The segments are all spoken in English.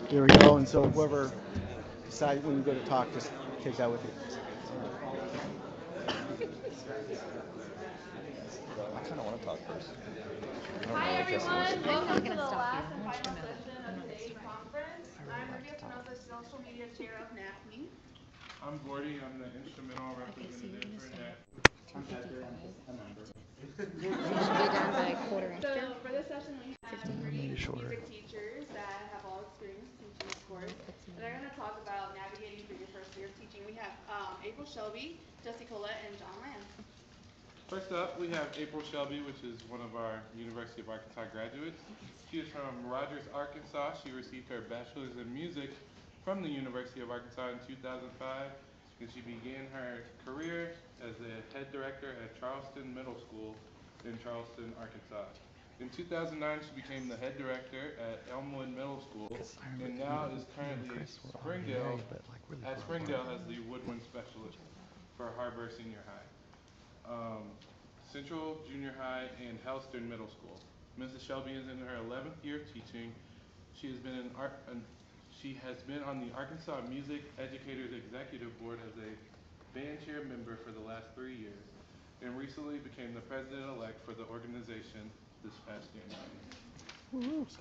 There we go. And so whoever decides when you go to talk, just take that with you. I kind of want to talk first. I don't Hi know if Jesse wants to everyone, do it. welcome I'm to gonna the stop you. last I and want you to final know that. session I of know today's this. conference. I really I'm like to Maria talk. Espinosa, social media chair of NAFME. I'm Gordy. I'm the instrumental Okay, so you're representative gonna for stop NAT. I'm Hector. I'm 2:55. just a member. You should be done by quarter after. So for this session we have 15. three Maybe shorter. music teachers that have all experience teaching this And course. that puts me And they're going to talk about navigating through your first year of teaching. We have April Shelby, Jesse Collett, and John Land. First up, we have April Shelby, which is one of our University of Arkansas graduates. She is from Rogers, Arkansas. She received her bachelor's in music from the University of Arkansas in 2005, and she began her career as a head director at Charleston Middle School in Charleston, Arkansas. In 2009, she became the head director at Elmwood Middle School, and now is currently Springdale at Springdale as the woodwind specialist for Harbor Senior High, Central Junior High, and Helston Middle School. Mrs. Shelby is in her 11th year of teaching. She has been she has been on the Arkansas Music Educators Executive Board as a band chair member for the last 3 years, and recently became the president-elect for the organization this past January. So,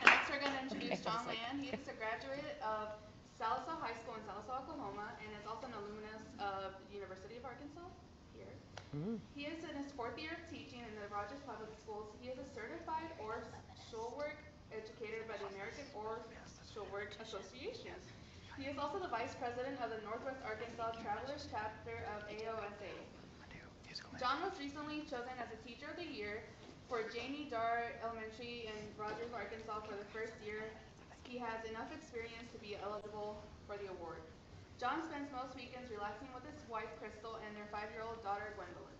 And next we're going to introduce okay, I John was like, Land. He is a graduate of Sallisaw High School in Sallisaw, Oklahoma, and is also an alumnus of the University of Arkansas here. He is in his fourth year of teaching in the Rogers Public Schools. He is a certified Orr Schulwerk educator by the American Orr Schulwerk Association. He is also the vice president of the Northwest Arkansas Travelers chapter of AOSA. John was recently chosen as a Teacher of the Year for Janie Dar Elementary in Rogers, Arkansas for the first year. He has enough experience to be eligible for the award. John spends most weekends relaxing with his wife Crystal and their 5-year-old daughter Gwendolyn.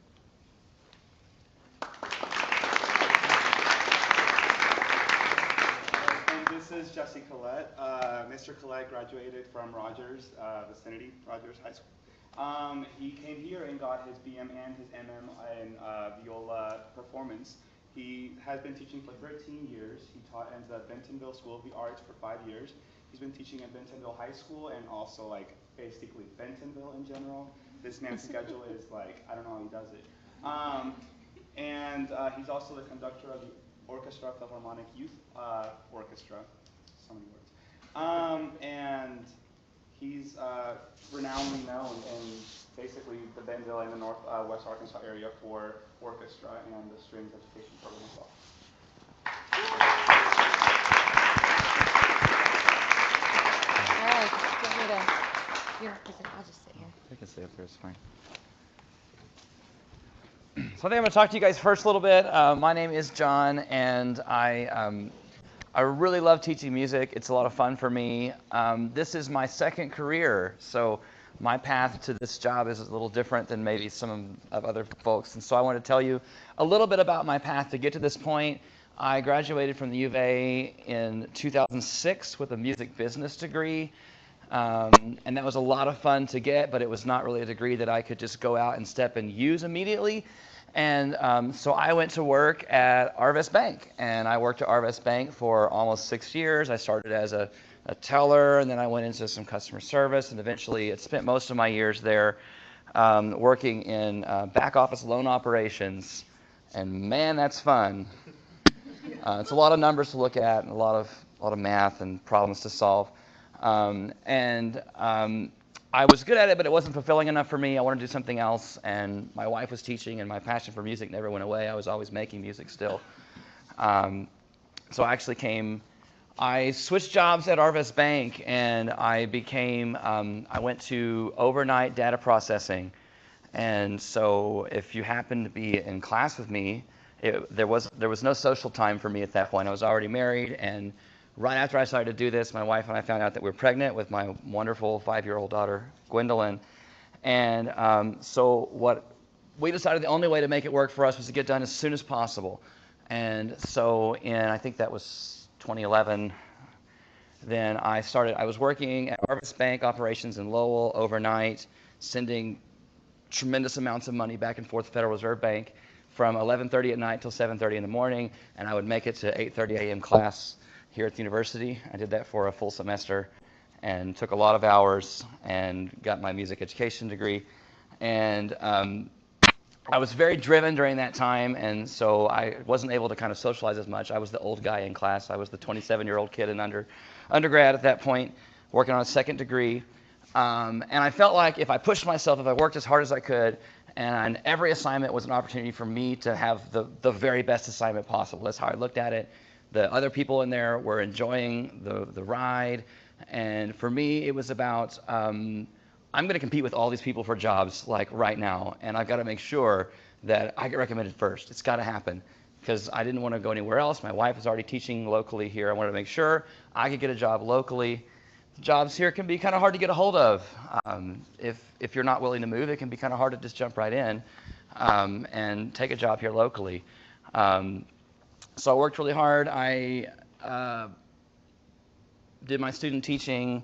And this is Jesse Collett. Mr. Collett graduated from Rogers, vicinity, Rogers High School. He came here and got his BM and his MM in viola performance. He has been teaching for 13 years. He taught in the Bentonville School of the Arts for 5 years. He's been teaching at Bentonville High School and also like basically Bentonville in general. This man's schedule is like, I don't know how he does it. And he's also the conductor of the Orchestra Philharmonic Youth Orchestra. So many words. And he's renownedly known in basically the Bentonville and the North West Arkansas area for orchestra and the strings education program as well. all right, do you want me to, here, I'll just sit here. I can stay up there, it's fine. So I think I'm going to talk to you guys first a little bit. My name is John, and I really love teaching music. It's a lot of fun for me. This is my second career, so my path to this job is a little different than maybe some of other folks. And so I want to tell you a little bit about my path to get to this point. I graduated from the U of A in 2006 with a music business degree. And that was a lot of fun to get, but it was not really a degree that I could just go out and step and use immediately. And so I went to work at Arvest Bank, and I worked at Arvest Bank for almost 6 years. I started as a teller, and then I went into some customer service, and eventually it spent most of my years there working in back office loan operations. And man, that's fun. It's a lot of numbers to look at and a lot of math and problems to solve. I was good at it, but it wasn't fulfilling enough for me. I wanted to do something else, and my wife was teaching, and my passion for music never went away. I was always making music still. So I switched jobs at Arvest Bank, and I went to overnight data processing. And so if you happened to be in class with me, there was no social time for me at that point. I was already married, and right after I started to do this, my wife and I found out that we were pregnant with my wonderful 5-year-old daughter, Gwendolyn. And so what we decided the only way to make it work for us was to get done as soon as possible. And so I think that was 2011, then I was working at Arvest Bank operations in Lowell overnight, sending tremendous amounts of money back and forth to Federal Reserve Bank from 11:30 at night till 7:30 in the morning, and I would make it to 8:30 a.m. class here at the university. I did that for a full semester and took a lot of hours and got my music education degree. And I was very driven during that time, and so I wasn't able to kind of socialize as much. I was the old guy in class. I was the 27-year-old kid in undergrad at that point, working on a second degree. And I felt like if I pushed myself, if I worked as hard as I could, and every assignment was an opportunity for me to have the very best assignment possible. That's how I looked at it. The other people in there were enjoying the ride, and for me, it was about I'm going to compete with all these people for jobs like right now, and I've got to make sure that I get recommended first. It's got to happen because I didn't want to go anywhere else. My wife was already teaching locally here. I wanted to make sure I could get a job locally. Jobs here can be kind of hard to get a hold of. If you're not willing to move, it can be kind of hard to just jump right in and take a job here locally. So I worked really hard. I did my student teaching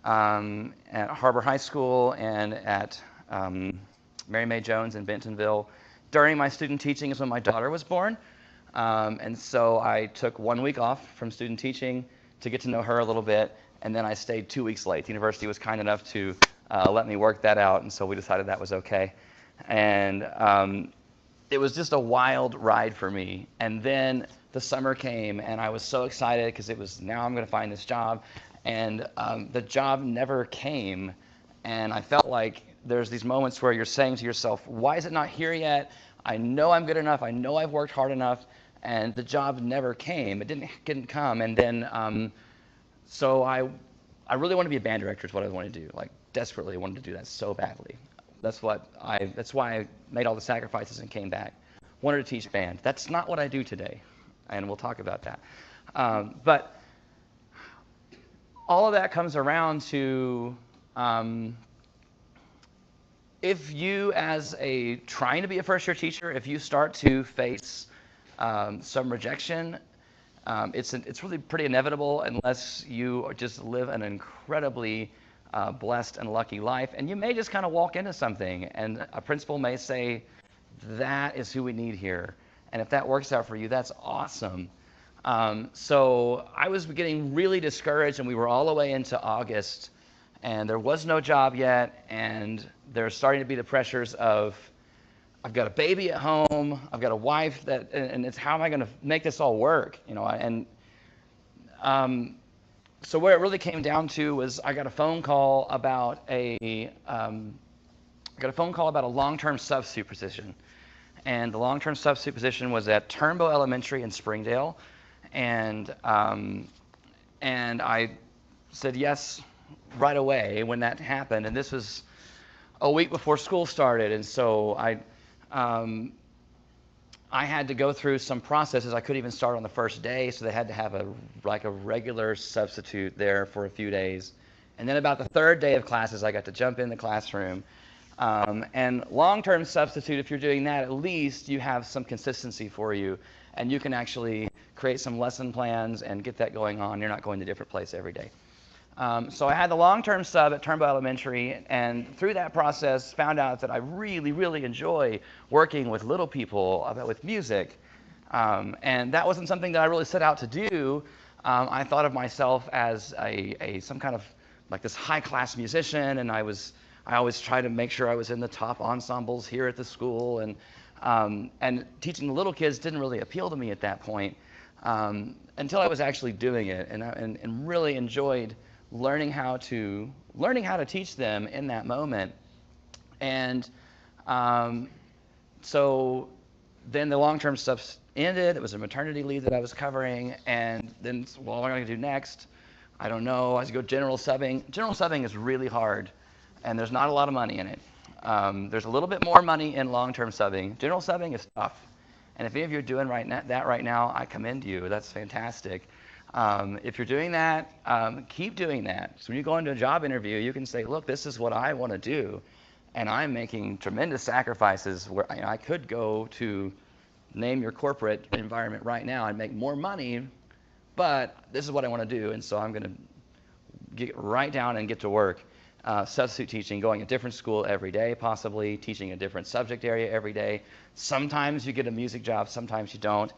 at Harbor High School and at Mary May Jones in Bentonville. During my student teaching is when my daughter was born. And so I took 1 week off from student teaching to get to know her a little bit, and then I stayed 2 weeks late. The university was kind enough to let me work that out, and so we decided that was okay. And it was just a wild ride for me. And then the summer came, and I was so excited because it was, now I'm going to find this job. And the job never came, and I felt like there's these moments where you're saying to yourself, why is it not here yet? I know I'm good enough. I know I've worked hard enough, and the job never came. It didn't come. And then so I really wanted to be a band director is what I wanted to do. Like, desperately wanted to do that so badly. That's why I made all the sacrifices and came back. Wanted to teach band. That's not what I do today, and we'll talk about that. But all of that comes around to if you, as trying to be a first-year teacher, if you start to face some rejection, it's really pretty inevitable unless you just live an incredibly blessed and lucky life. And you may just kind of walk into something, and a principal may say, that is who we need here. And if that works out for you, that's awesome. So I was getting really discouraged, and we were all the way into August, and there was no job yet, and there's starting to be the pressures of, I've got a baby at home, I've got a wife and it's how am I going to make this all work, you know? And so where it really came down to was I got a phone call about a long-term substitute position, and the long-term substitute position was at Turnbow Elementary in Springdale, and I said yes right away when that happened, and this was a week before school started, and so I had to go through some processes. I couldn't even start on the first day, so they had to have a regular substitute there for a few days. And then about the third day of classes, I got to jump in the classroom. And long-term substitute, if you're doing that, at least you have some consistency for you, and you can actually create some lesson plans and get that going on. You're not going to a different place every day. So I had the long-term sub at Turnbow Elementary, and through that process found out that I really, really enjoy working with little people, with music. And that wasn't something that I really set out to do. I thought of myself as some kind of like this high-class musician, and I always tried to make sure I was in the top ensembles here at the school, and teaching the little kids didn't really appeal to me at that point until I was actually doing it, and really enjoyed learning how to teach them in that moment. And so then the long-term stuff ended. It was a maternity leave that I was covering, and then what am I going to do next? I don't know. I was going to go general subbing. General subbing is really hard, and there's not a lot of money in it. There's a little bit more money in long-term subbing. General subbing is tough, and if any of you are doing that right now, I commend you. That's fantastic. If you're doing that, keep doing that. So when you go into a job interview, you can say, look, this is what I want to do, and I'm making tremendous sacrifices where I could go to name your corporate environment right now and make more money, but this is what I want to do, and so I'm going to get right down and get to work. substitute teaching, going a different school every day, possibly teaching a different subject area every day. Sometimes you get a music job, sometimes you don't.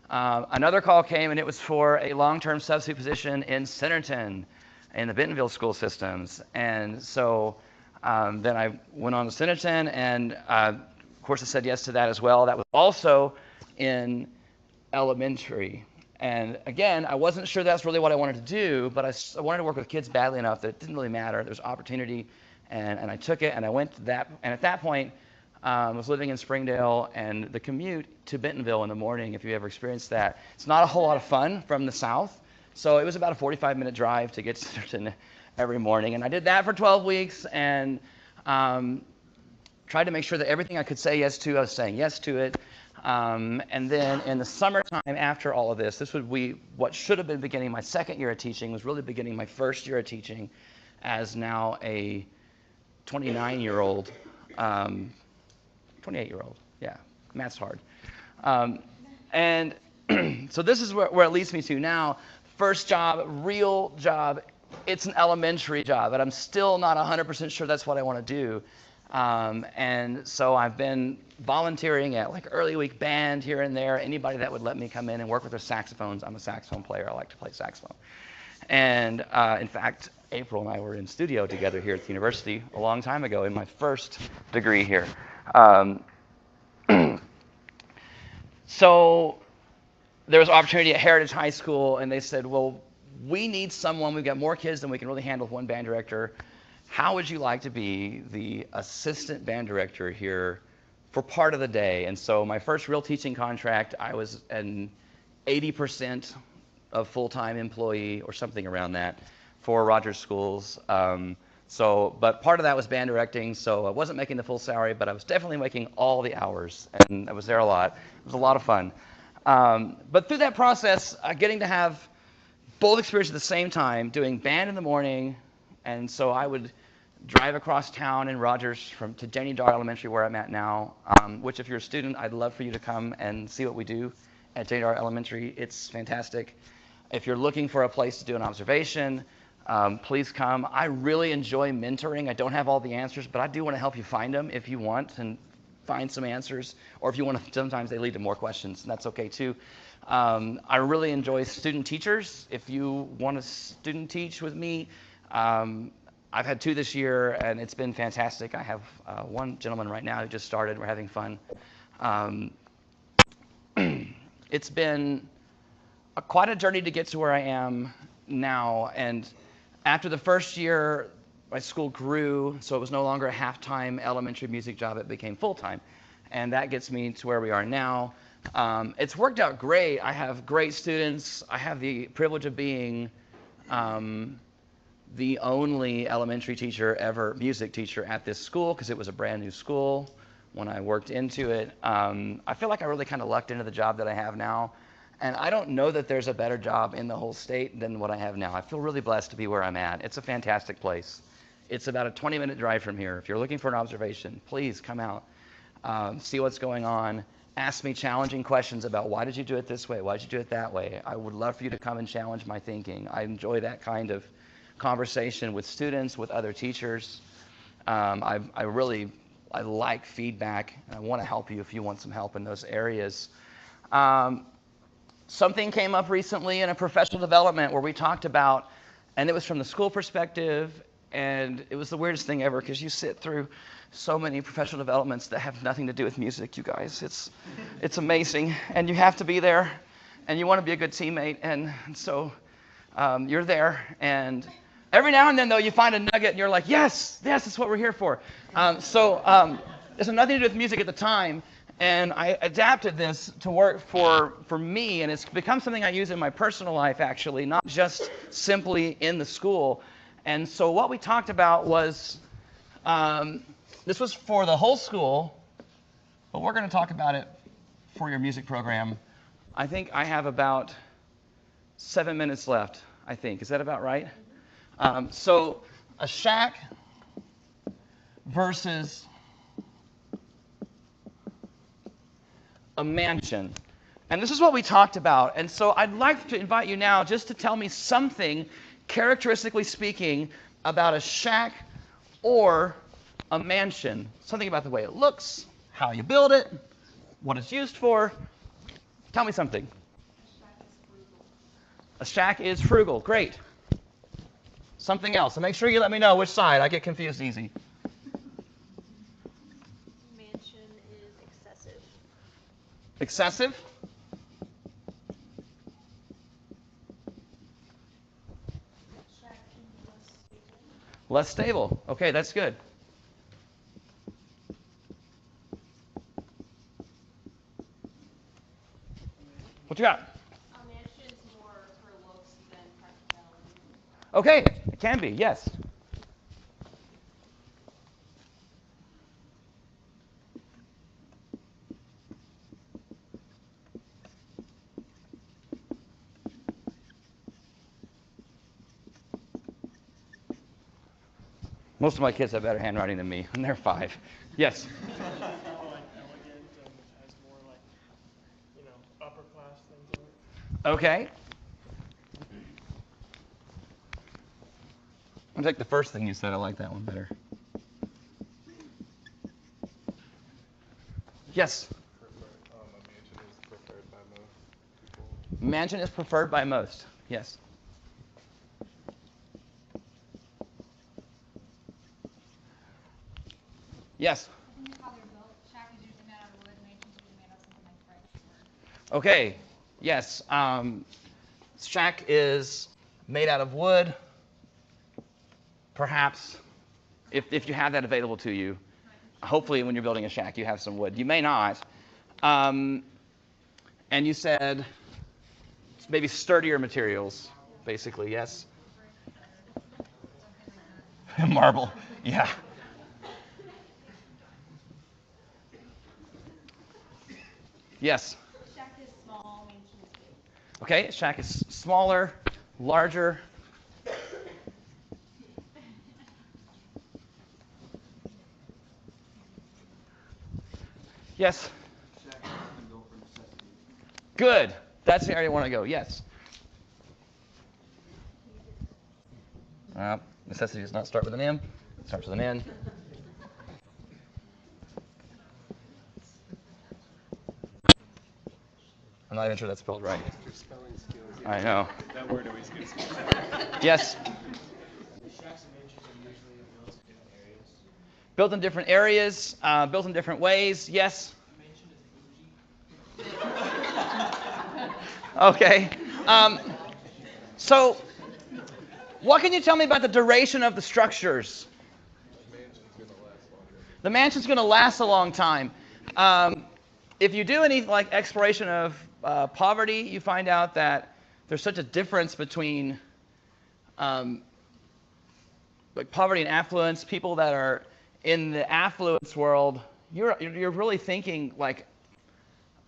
Another call came, and it was for a long-term substitute position in Centerton, in the Bentonville school systems. And so then I went on to Centerton, and of course I said yes to that as well. That was also in elementary. And again, I wasn't sure that's really what I wanted to do, but I wanted to work with kids badly enough that it didn't really matter. There was opportunity, and I took it, and I went to that. And at that point, I was living in Springdale, and the commute to Bentonville in the morning, if you ever experienced that, it's not a whole lot of fun from the south. So it was about a 45-minute drive to get to Centerton every morning. And I did that for 12 weeks and tried to make sure that everything I could say yes to, I was saying yes to it. And then in the summertime after all of this, this would be what should have been beginning my second year of teaching, was really beginning my first year of teaching as now a 29-year-old, 28-year-old, yeah, math's hard. And so this is where it leads me to now. First job, real job, it's an elementary job, but I'm still not 100% sure that's what I want to do. And so I've been volunteering at like early week band here and there, anybody that would let me come in and work with their saxophones. I'm a saxophone player. I like to play saxophone. And in fact, April and I were in studio together here at the university a long time ago in my first degree here. So there was an opportunity at Heritage High School, and they said, well, we need someone. We've got more kids than we can really handle with one band director. How would you like to be the assistant band director here for part of the day? And so my first real teaching contract, I was an 80% of full-time employee or something around that for Rogers Schools. But part of that was band directing, so I wasn't making the full salary, but I was definitely making all the hours, and I was there a lot. It was a lot of fun. But through that process, getting to have both experiences at the same time, doing band in the morning, and so I would drive across town in Rogers to Janie Dar Elementary, where I'm at now, which if you're a student, I'd love for you to come and see what we do at Janie Dar Elementary. It's fantastic. If you're looking for a place to do an observation, please come. I really enjoy mentoring. I don't have all the answers, but I do want to help you find them if you want and find some answers, or if you want to, sometimes they lead to more questions, and that's okay too. I really enjoy student teachers. If you want to student teach with me, I've had 2 this year, and it's been fantastic. I have one gentleman right now who just started. We're having fun. It's been quite a journey to get to where I am now, and after the first year, my school grew, so it was no longer a half-time elementary music job. It became full-time, and that gets me to where we are now. It's worked out great. I have great students. I have the privilege of being the only elementary teacher ever, music teacher at this school, because it was a brand new school when I worked into it. I feel like I really kind of lucked into the job that I have now, and I don't know that there's a better job in the whole state than what I have now. I feel really blessed to be where I'm at. It's a fantastic place. It's about a 20-minute drive from here. If you're looking for an observation, please come out, see what's going on. Ask me challenging questions about why did you do it this way? Why did you do it that way? I would love for you to come and challenge my thinking. I enjoy that kind of conversation with students, with other teachers. I like feedback, and I want to help you if you want some help in those areas. Something came up recently in a professional development where we talked about, and it was from the school perspective, and it was the weirdest thing ever because you sit through so many professional developments that have nothing to do with music, you guys. It's amazing, and you have to be there, and you want to be a good teammate, and so you're there, and every now and then, though, you find a nugget, and you're like, yes, that's what we're here for. This had nothing to do with music at the time, and I adapted this to work for me, and it's become something I use in my personal life, actually, not just simply in the school. And so what we talked about was, this was for the whole school, but we're going to talk about it for your music program. I think I have about 7 minutes left, I think. Is that about right? So a shack versus a mansion. And this is what we talked about. And so I'd like to invite you now just to tell me something, characteristically speaking, about a shack or a mansion? Something about the way it looks, how you build it, what it's used for. Tell me something. A shack is frugal. Great. Something else. So make sure you let me know which side. I get confused easy. Mansion is excessive. Excessive? Shack can be less stable. Less stable. Okay, that's good. What you got? A mansion's more for looks than practicality. Okay, it can be, yes. Most of my kids have better handwriting than me, and they're 5. Yes. More like elegant and has more like, upper class things in it. Okay. I'll take the first thing you said. I like that one better. Yes. A mansion is preferred by most people. Mansion is preferred by most. Yes. Yes. Depending on how they're built, shack is usually made out of wood, mansion's usually made out of something like brick or. Okay. Yes. Shack is made out of wood. Perhaps, if you have that available to you. Hopefully, when you're building a shack, you have some wood. You may not. And you said maybe sturdier materials, basically. Yes. Marble. Yeah. Yes. Shack is small, mansion is big. Okay, shack is smaller, larger. Yes. Shack can go for necessity. Good. That's the area I want to go. Yes. Necessity does not start with an M. It starts with an N. I'm not even sure that's spelled right. Your spelling skills. I know. That word always gets me. Yes. Shacks and mansions are usually built in different areas. Built in different areas, built in different ways. Yes. A mansion is bougie. Okay. So, what can you tell me about the duration of the structures? The mansion's going to last a long time. If you do any like exploration of poverty, you find out that there's such a difference between like poverty and affluence. People that are in the affluence world, you're really thinking like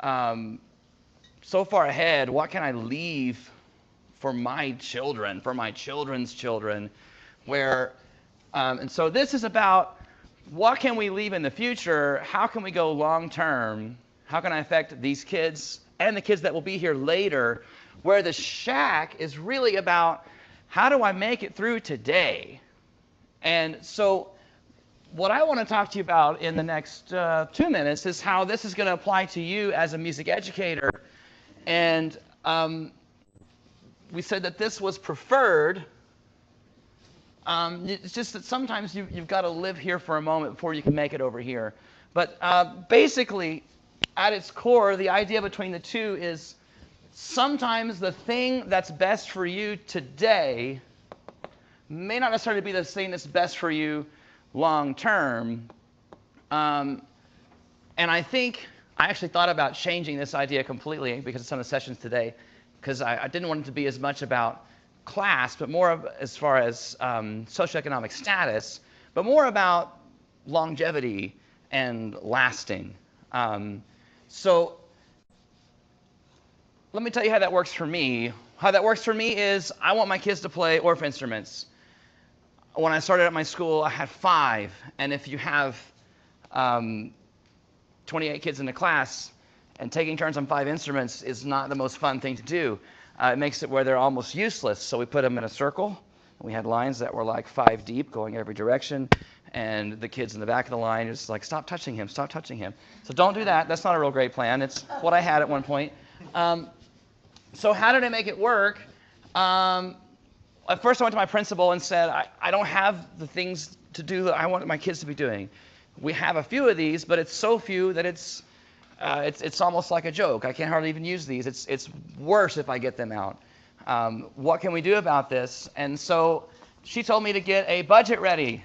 so far ahead. What can I leave for my children, for my children's children? And so this is about what can we leave in the future? How can we go long term? How can I affect these kids and the kids that will be here later? Where the shack is really about how do I make it through today? And so what I want to talk to you about in the next 2 minutes is how this is going to apply to you as a music educator. And we said that this was preferred. It's just that sometimes you've got to live here for a moment before you can make it over here. But basically, at its core, the idea between the two is sometimes the thing that's best for you today may not necessarily be the thing that's best for you long term. And I think I actually thought about changing this idea completely because of some of the sessions today, because I didn't want it to be as much about class, but more of as far as socioeconomic status, but more about longevity and lasting. So let me tell you how that works for me. How that works for me is I want my kids to play Orff instruments. When I started at my school, I had 5, and if you have 28 kids in the class, and taking turns on 5 instruments is not the most fun thing to do. It makes it where they're almost useless. So we put them in a circle. We had lines that were like 5 deep, going every direction, and the kids in the back of the line are just like, stop touching him, stop touching him. So don't do that. That's not a real great plan. It's what I had at one point. So how did I make it work? At first I went to my principal and said, I don't have the things to do that I want my kids to be doing. We have a few of these, but it's so few that it's almost like a joke. I can't hardly even use these. It's worse if I get them out. What can we do about this? And so she told me to get a budget ready.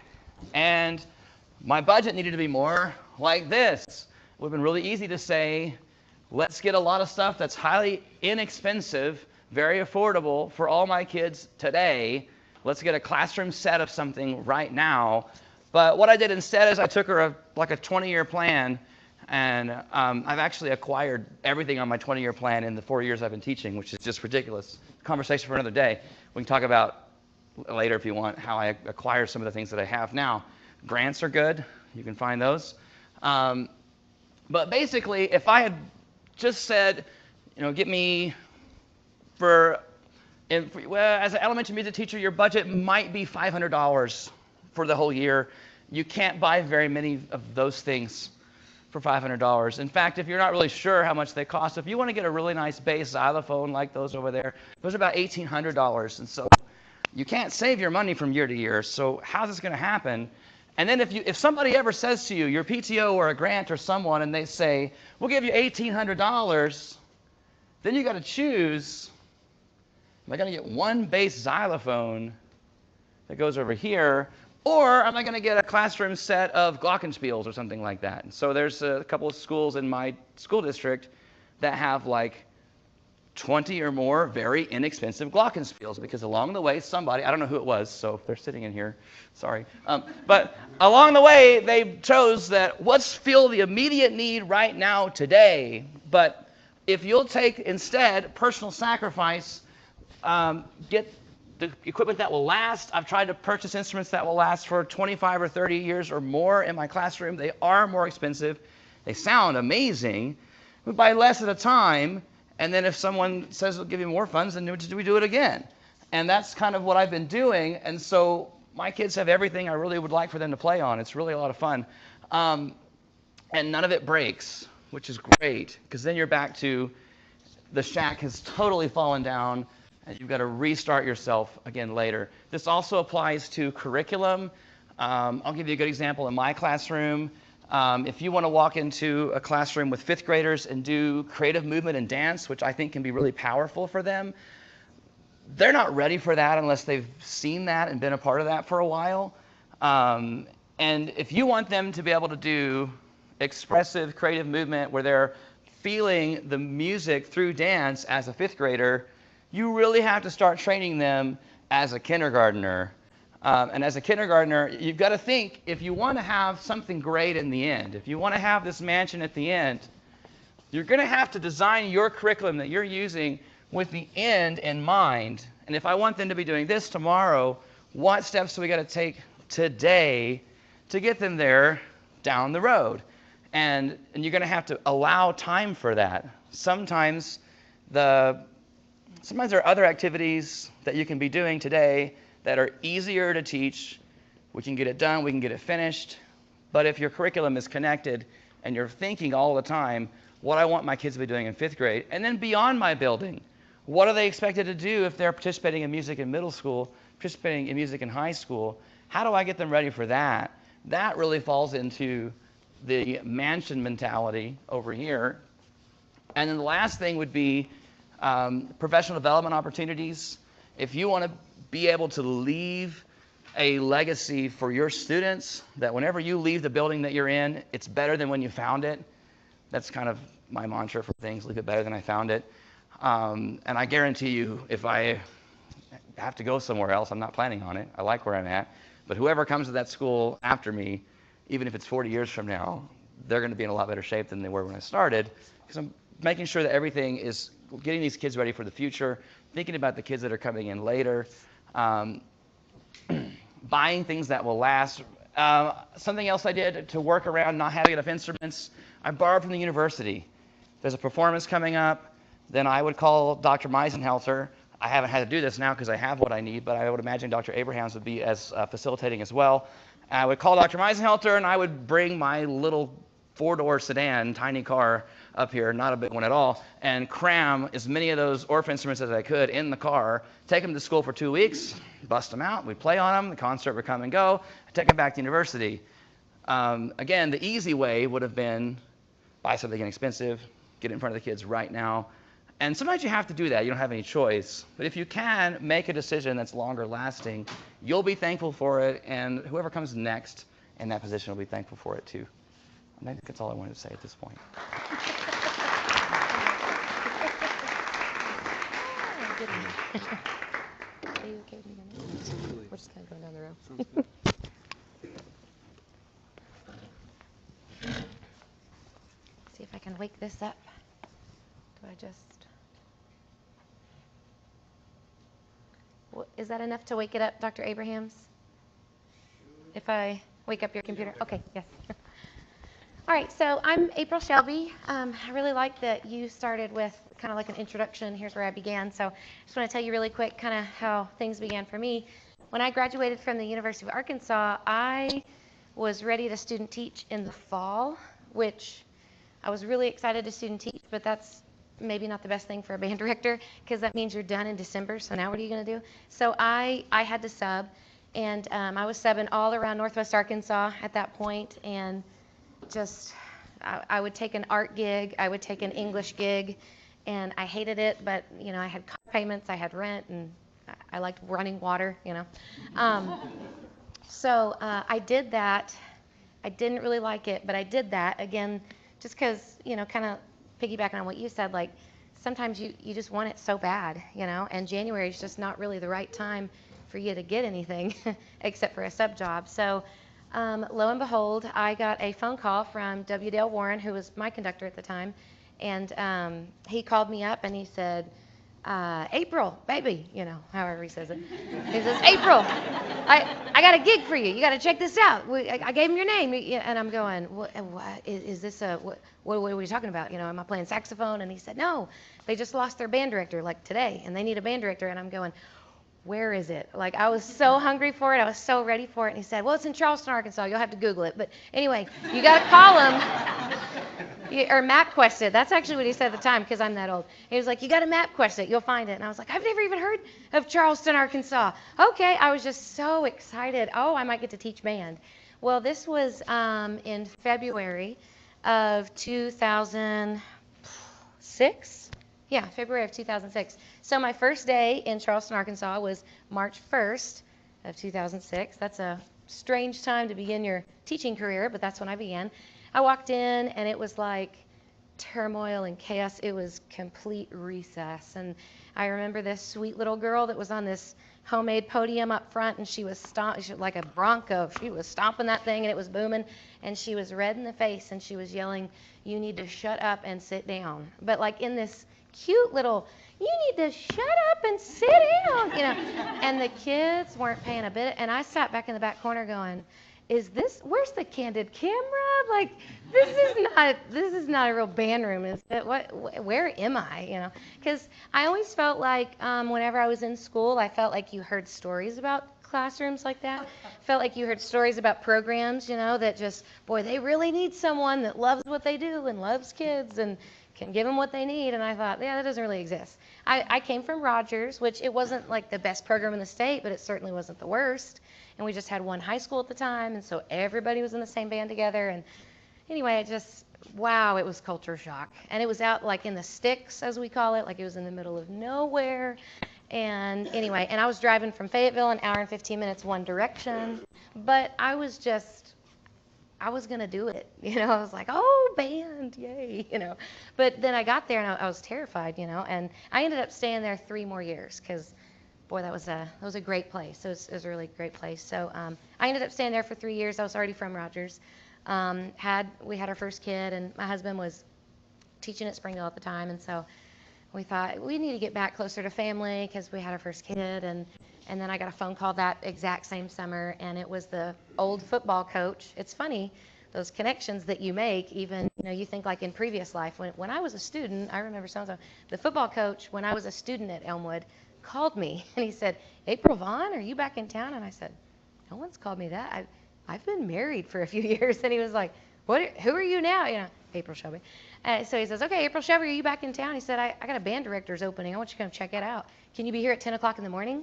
And my budget needed to be more like this. It would have been really easy to say, let's get a lot of stuff that's highly inexpensive, very affordable for all my kids today. Let's get a classroom set of something right now. But what I did instead is I took her like a 20-year plan, and I've actually acquired everything on my 20-year plan in the 4 years I've been teaching, which is just ridiculous. Conversation for another day. We can talk about later if you want how I acquire some of the things that I have now. Grants are good. You can find those. But basically, if I had just said, get me as an elementary music teacher, your budget might be $500 for the whole year. You can't buy very many of those things for $500. In fact, if you're not really sure how much they cost, if you want to get a really nice bass xylophone like those over there, those are about $1,800. And so you can't save your money from year to year. So how's this going to happen? And then if somebody ever says to you, your PTO or a grant or someone, and they say, we'll give you $1,800, then you got to choose, am I going to get one bass xylophone that goes over here, or am I going to get a classroom set of glockenspiels or something like that? And so there's a couple of schools in my school district that have like 20 or more very inexpensive glockenspiels, because along the way somebody, I don't know who it was, so if they're sitting in here, sorry. But along the way they chose that let's fill the immediate need right now today. But if you'll take instead personal sacrifice, get the equipment that will last. I've tried to purchase instruments that will last for 25 or 30 years or more in my classroom. They are more expensive. They sound amazing. We buy less at a time. And then if someone says we'll give you more funds, then we do it again. And that's kind of what I've been doing. And so my kids have everything I really would like for them to play on. It's really a lot of fun. And none of it breaks, which is great, because then you're back to the shack has totally fallen down, and you've got to restart yourself again later. This also applies to curriculum. I'll give you a good example in my classroom. If you want to walk into a classroom with 5th graders and do creative movement and dance, which I think can be really powerful for them, they're not ready for that unless they've seen that and been a part of that for a while. And if you want them to be able to do expressive creative movement where they're feeling the music through dance as a 5th grader, you really have to start training them as a kindergartner. And as a kindergartner, you've got to think, if you want to have something great in the end, if you want to have this mansion at the end, you're going to have to design your curriculum that you're using with the end in mind. And if I want them to be doing this tomorrow, what steps do we got to take today to get them there down the road? And you're going to have to allow time for that. Sometimes there are other activities that you can be doing today that are easier to teach. We can get it done, we can get it finished. But if your curriculum is connected and you're thinking all the time, what I want my kids to be doing in 5th grade, and then beyond my building, what are they expected to do if they're participating in music in middle school, participating in music in high school? How do I get them ready for that? That really falls into the mansion mentality over here. And then the last thing would be professional development opportunities. If you want to be able to leave a legacy for your students, that whenever you leave the building that you're in, it's better than when you found it. That's kind of my mantra for things, leave it better than I found it. And I guarantee you, if I have to go somewhere else, I'm not planning on it. I like where I'm at. But whoever comes to that school after me, even if it's 40 years from now, they're going to be in a lot better shape than they were when I started, because I'm making sure that everything is getting these kids ready for the future, thinking about the kids that are coming in later, buying things that will last. Something else I did to work around not having enough instruments, I borrowed from the university. There's a performance coming up, then I would call Dr. Meisenhelter. I haven't had to do this now because I have what I need, but I would imagine Dr. Abrahams would be as facilitating as well. I would call Dr. Meisenhelter, and I would bring my little 4-door sedan, tiny car up here, not a big one at all, and cram as many of those Orff instruments as I could in the car, take them to school for 2 weeks, bust them out, we'd play on them, the concert would come and go, I'd take them back to university. Again, the easy way would have been buy something inexpensive, get it in front of the kids right now. And sometimes you have to do that. You don't have any choice. But if you can, make a decision that's longer lasting, you'll be thankful for it, and whoever comes next in that position will be thankful for it too. I think that's all I wanted to say at this point. Are you okay with me doing that? Absolutely. We're just kind of going down the row. Sounds good. See if I can wake this up. Do I just... Is that enough to wake it up, Dr. Abrahams? If I wake up your computer? Okay, yes. All right, so I'm April Shelby. I really like that you started with kind of like an introduction. Here's where I began. So I just want to tell you really quick kind of how things began for me. When I graduated from the University of Arkansas, I was ready to student teach in the fall, which I was really excited to student teach, but that's maybe not the best thing for a band director because that means you're done in December. So now what are you going to do? So I had to sub, and I was subbing all around Northwest Arkansas at that point, and just I would take an art gig, I would take an English gig, and I hated it, but you know I had car payments, I had rent, and I liked running water, you know. So I did that. I didn't really like it, but I did that again, just because you know, kind of piggybacking on what you said, like sometimes you just want it so bad, you know, and January is just not really the right time for you to get anything except for a sub job. So lo and behold, I got a phone call from W. Dale Warren, who was my conductor at the time, and he called me up and he said, April, baby, you know, however he says it. He says, April, I got a gig for you. You got to check this out. I gave him your name, and I'm going, what is this? What are we talking about? You know, am I playing saxophone? And he said, no, they just lost their band director like today, and they need a band director. And I'm going, where is it? Like, I was so hungry for it. I was so ready for it. And he said, well, it's in Charleston, Arkansas. You'll have to Google it. But anyway, you got to call him. Or MapQuest it. That's actually what he said at the time because I'm that old. He was like, you got to MapQuest it. You'll find it. And I was like, I've never even heard of Charleston, Arkansas. Okay. I was just so excited. Oh, I might get to teach band. Well, this was in February of 2006. Yeah, February of 2006. So my first day in Charleston, Arkansas was March 1st of 2006. That's a strange time to begin your teaching career, but that's when I began. I walked in, and it was like turmoil and chaos. It was complete recess. And I remember this sweet little girl that was on this homemade podium up front, and she was like a bronco. She was stomping that thing, and it was booming. And she was red in the face, and she was yelling, you need to shut up and sit down. But like in this cute little, you need to shut up and sit down, you know. And the kids weren't paying a bit. And I sat back in the back corner going, where's the candid camera? Like, this is not a real band room, is it? Where am I, you know? Because I always felt like whenever I was in school, I felt like you heard stories about classrooms like that. Felt like you heard stories about programs, you know, that just, boy, they really need someone that loves what they do and loves kids and can give them what they need. And I thought, yeah, that doesn't really exist. I came from Rogers, which it wasn't like the best program in the state, but it certainly wasn't the worst. And we just had one high school at the time, and so everybody was in the same band together. And anyway, wow, it was culture shock. And it was out like in the sticks, as we call it, like it was in the middle of nowhere. And anyway, and I was driving from Fayetteville an hour and 15 minutes one direction, but I was going to do it, you know. I was like, oh, band, yay, you know. But then I got there, and I was terrified, you know, and I ended up staying there 3 more years because, boy, that was a great place. It was a really great place. So I ended up staying there for 3 years. I was already from Rogers. We had our first kid, and my husband was teaching at Springdale at the time, and so we thought we need to get back closer to family because we had our first kid. And then I got a phone call that exact same summer, and it was the old football coach. It's funny, those connections that you make, even, you know, you think like in previous life. When I was a student, I remember the football coach, when I was a student at Elmwood, called me, and he said, April Vaughn, are you back in town? And I said, no one's called me that. I've been married for a few years. And he was like, who are you now? April Shelby. So he says, okay, April Shelby, are you back in town? He said, I got a band director's opening. I want you to come check it out. Can you be here at 10 o'clock in the morning?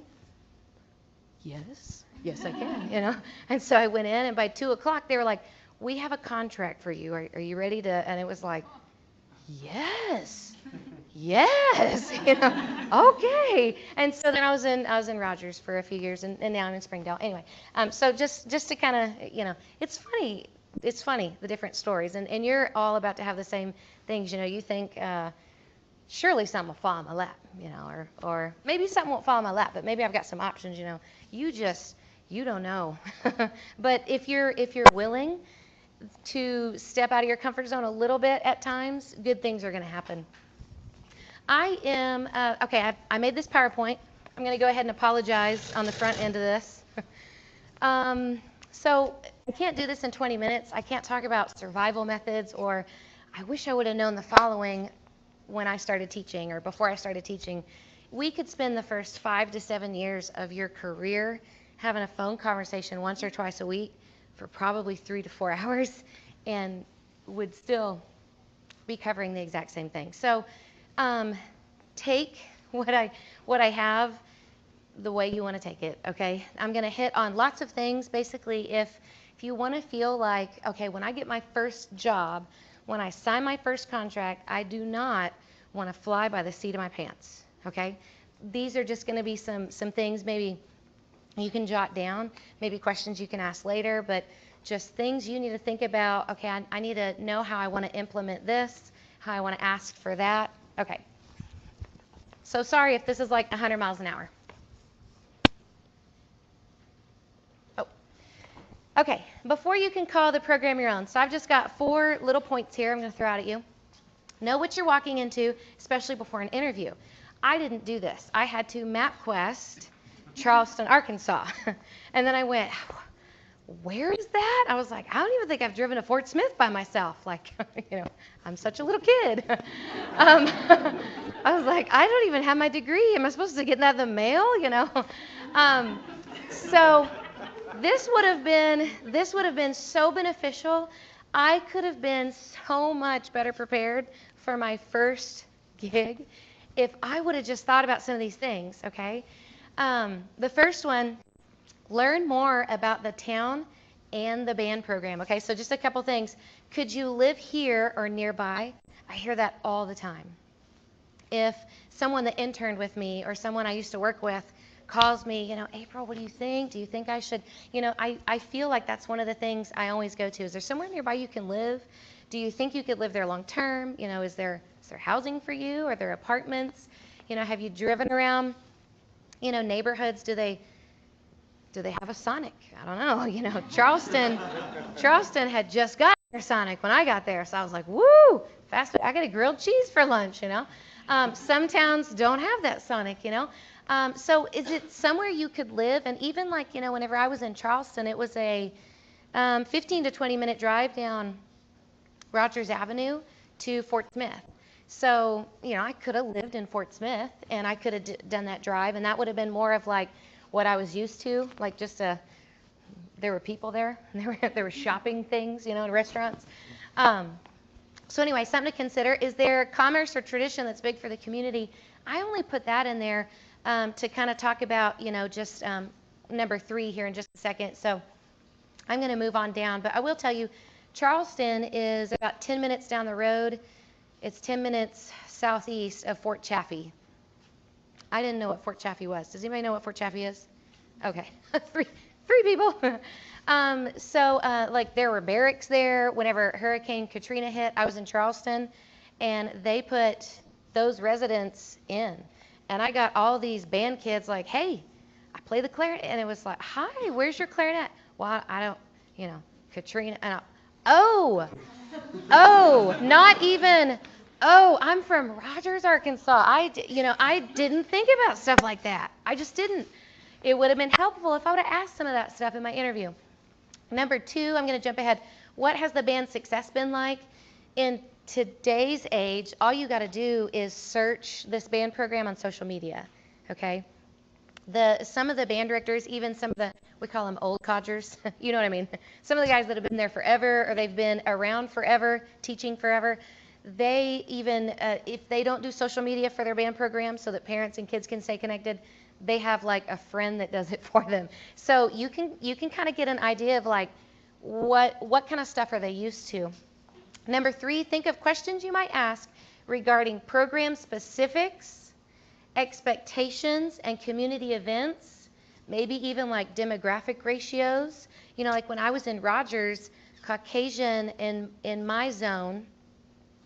Yes, I can, And so I went in, and by 2 o'clock, they were like, we have a contract for you. Are you ready to? And it was like, yes, okay. And so then I was in Rogers for a few years, and now I'm in Springdale. Anyway, so just to kind of, it's funny, the different stories. And you're all about to have the same things, you think, surely something will fall in my lap, or maybe something won't fall in my lap, but maybe I've got some options, you don't know. But if you're willing to step out of your comfort zone a little bit at times, good things are going to happen. I am, okay, I made this PowerPoint. I'm going to go ahead and apologize on the front end of this. So I can't do this in 20 minutes. I can't talk about survival methods, or I wish I would have known the following when I started teaching or before I started teaching. We could spend the first 5 to 7 years of your career having a phone conversation once or twice a week for probably 3 to 4 hours and would still be covering the exact same thing. So take what I have the way you want to take it, okay? I'm going to hit on lots of things. Basically, if you want to feel like, okay, when I get my first job, when I sign my first contract, I do not want to fly by the seat of my pants, okay? These are just going to be some things maybe you can jot down, maybe questions you can ask later, but just things you need to think about. Okay, I need to know how I want to implement this, how I want to ask for that. Okay. So sorry if this is like 100 miles an hour. Oh. Okay, before you can call the program your own, so I've just got 4 little points here I'm going to throw out at you. Know what you're walking into, especially before an interview. I didn't do this. I had to MapQuest Charleston, Arkansas. And then I went, where is that? I was like, I don't even think I've driven to Fort Smith by myself. Like, I'm such a little kid. I was like, I don't even have my degree. Am I supposed to get that in the mail? So this would have been so beneficial. I could have been so much better prepared for my first gig if I would have just thought about some of these things, okay? The first one, learn more about the town and the band program. Okay, so just a couple things. Could you live here or nearby? I hear that all the time. If someone that interned with me or someone I used to work with calls me, April, what do you think? Do you think I should, I feel like that's one of the things I always go to. Is there somewhere nearby you can live? Do you think you could live there long term? Is there housing for you? Are there apartments? Have you driven around neighborhoods? Do they have a Sonic? I don't know. Charleston had just got their Sonic when I got there, so I was like, woo, fast food. I got a grilled cheese for lunch. Some towns don't have that Sonic. So is it somewhere you could live? And even like whenever I was in Charleston, it was a 15 to 20 minute drive down Rogers Avenue to Fort Smith. So, I could have lived in Fort Smith, and I could have done that drive, and that would have been more of like what I was used to, like just there were people there, and there were shopping things, in restaurants. So anyway, something to consider. Is there commerce or tradition that's big for the community? I only put that in there to kind of talk about, just number 3 here in just a second. So I'm going to move on down, but I will tell you, Charleston is about 10 minutes down the road. It's 10 minutes southeast of Fort Chaffee. I didn't know what Fort Chaffee was. Does anybody know what Fort Chaffee is? Okay, three people. So there were barracks there. Whenever Hurricane Katrina hit, I was in Charleston, and they put those residents in. And I got all these band kids like, hey, I play the clarinet. And it was like, hi, where's your clarinet? Well, I don't, Katrina. And not even, I'm from Rogers, Arkansas. I didn't think about stuff like that. I just didn't. It would have been helpful if I would have asked some of that stuff in my interview. Number 2, I'm going to jump ahead. What has the band's success been like? In today's age, all you got to do is search this band program on social media, okay? some of the band directors, even some of the, we call them old codgers, you know what I mean? Some of the guys that have been there forever, or they've been around forever, teaching forever, they even, if they don't do social media for their band program so that parents and kids can stay connected, they have like a friend that does it for them. So you can kind of get an idea of like what kind of stuff are they used to. Number 3, think of questions you might ask regarding program specifics, expectations, and community events, maybe even like demographic ratios. You know, like when I was in Rogers, Caucasian in my zone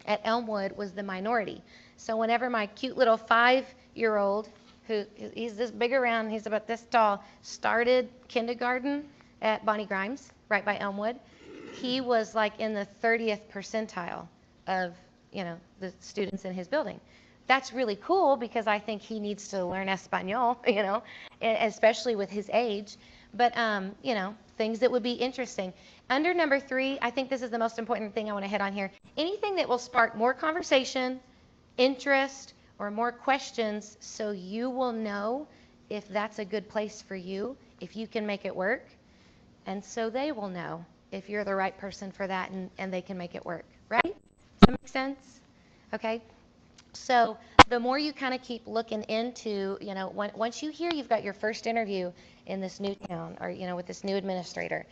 at Elmwood was the minority. So whenever my cute little 5-year-old, who he's this big around, he's about this tall, started kindergarten at Bonnie Grimes, right by Elmwood, he was like in the 30th percentile of, you know, the students in his building. That's really cool because I think he needs to learn Espanol, you know, especially with his age. But, you know, things that would be interesting. Under number 3, I think this is the most important thing I want to hit on here. Anything that will spark more conversation, interest, or more questions so you will know if that's a good place for you, if you can make it work. And so they will know if you're the right person for that and they can make it work, right? Does that make sense? Okay. So the more you kind of keep looking into, you know, once you hear you've got your first interview in this new town or, you know, with this new administrator,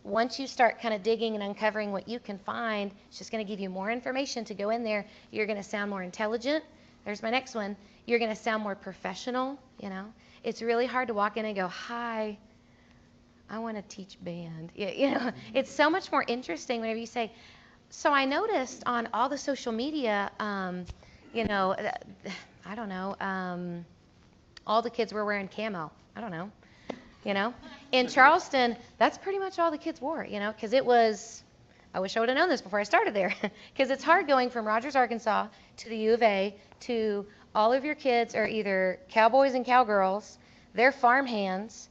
once you start kind of digging and uncovering what you can find, it's just going to give you more information to go in there. You're going to sound more intelligent. There's my next one. You're going to sound more professional, you know. It's really hard to walk in and go, hi, I want to teach band. You know, it's so much more interesting whenever you say, so I noticed on all the social media, you know, I don't know, all the kids were wearing camo. I don't know, you know. In Charleston, that's pretty much all the kids wore, you know, because it was, I wish I would have known this before I started there, because it's hard going from Rogers, Arkansas to the U of A to all of your kids are either cowboys and cowgirls, they're farm hands,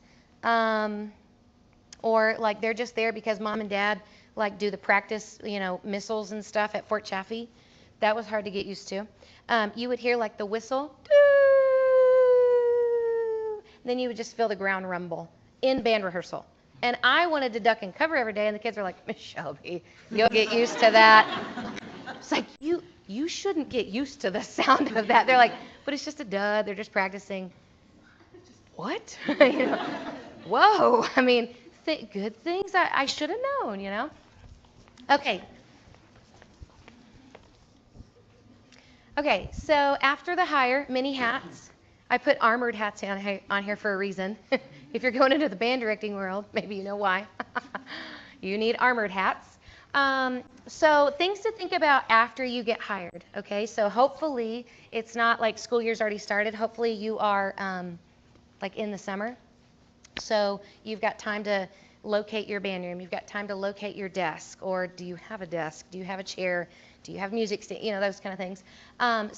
or like they're just there because mom and dad like do the practice, you know, missiles and stuff at Fort Chaffee. That was hard to get used to. You would hear like the whistle, then you would just feel the ground rumble in band rehearsal. And I wanted to duck and cover every day, and the kids were like, Miss Shelby, you'll get used to that. It's like, you shouldn't get used to the sound of that. They're like, but it's just a dud. They're just practicing. What? You know, whoa. I mean, good things I should have known, you know. Okay. Okay, so after the hire, many hats. I put armored hats on here for a reason. If you're going into the band directing world, maybe you know why. You need armored hats. So things to think about after you get hired, okay? So hopefully it's not like school year's already started. Hopefully you are like in the summer. So you've got time to locate your band room. You've got time to locate your desk. Or do you have a desk? Do you have a chair? Do you have music stand? You know, those kind of things.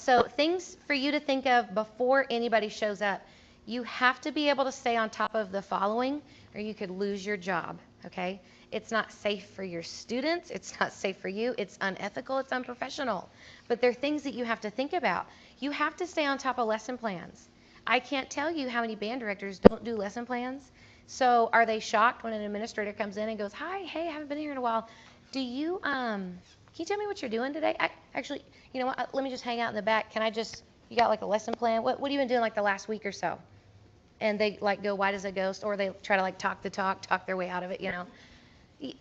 So things for you to think of before anybody shows up. You have to be able to stay on top of the following, or you could lose your job, okay? It's not safe for your students. It's not safe for you. It's unethical. It's unprofessional. But there are things that you have to think about. You have to stay on top of lesson plans. I can't tell you how many band directors don't do lesson plans. So are they shocked when an administrator comes in and goes, hi, hey, I haven't been here in a while. Do you, can you tell me what you're doing today? Actually, you know what, let me just hang out in the back. Can I just, you got like a lesson plan? What have you been doing like the last week or so? And they like go white as a ghost, or they try to like talk the talk their way out of it, you know.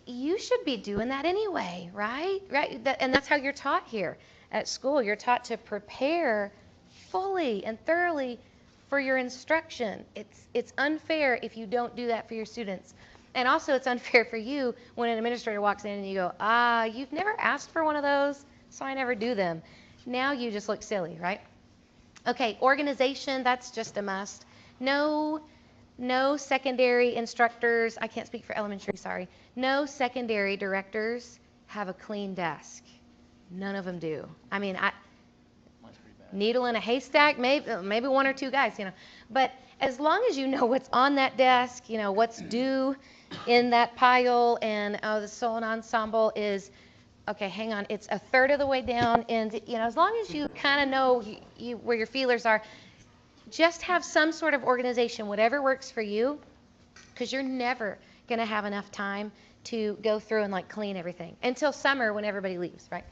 You should be doing that anyway, right? Right? And that's how you're taught here at school. You're taught to prepare fully and thoroughly for your instruction. It's unfair if you don't do that for your students. And also it's unfair for you when an administrator walks in and you go, you've never asked for one of those, so I never do them. Now you just look silly, right? Okay, organization, that's just a must. No secondary instructors, I can't speak for elementary, sorry. No secondary directors have a clean desk. None of them do. I mean, needle in a haystack, maybe one or two guys, you know. But as long as you know what's on that desk, you know, what's due in that pile, and the solo ensemble is, okay, hang on, it's a third of the way down, and, you know, as long as you kind of know where your feelers are, just have some sort of organization, whatever works for you, because you're never going to have enough time to go through and like clean everything until summer when everybody leaves, right?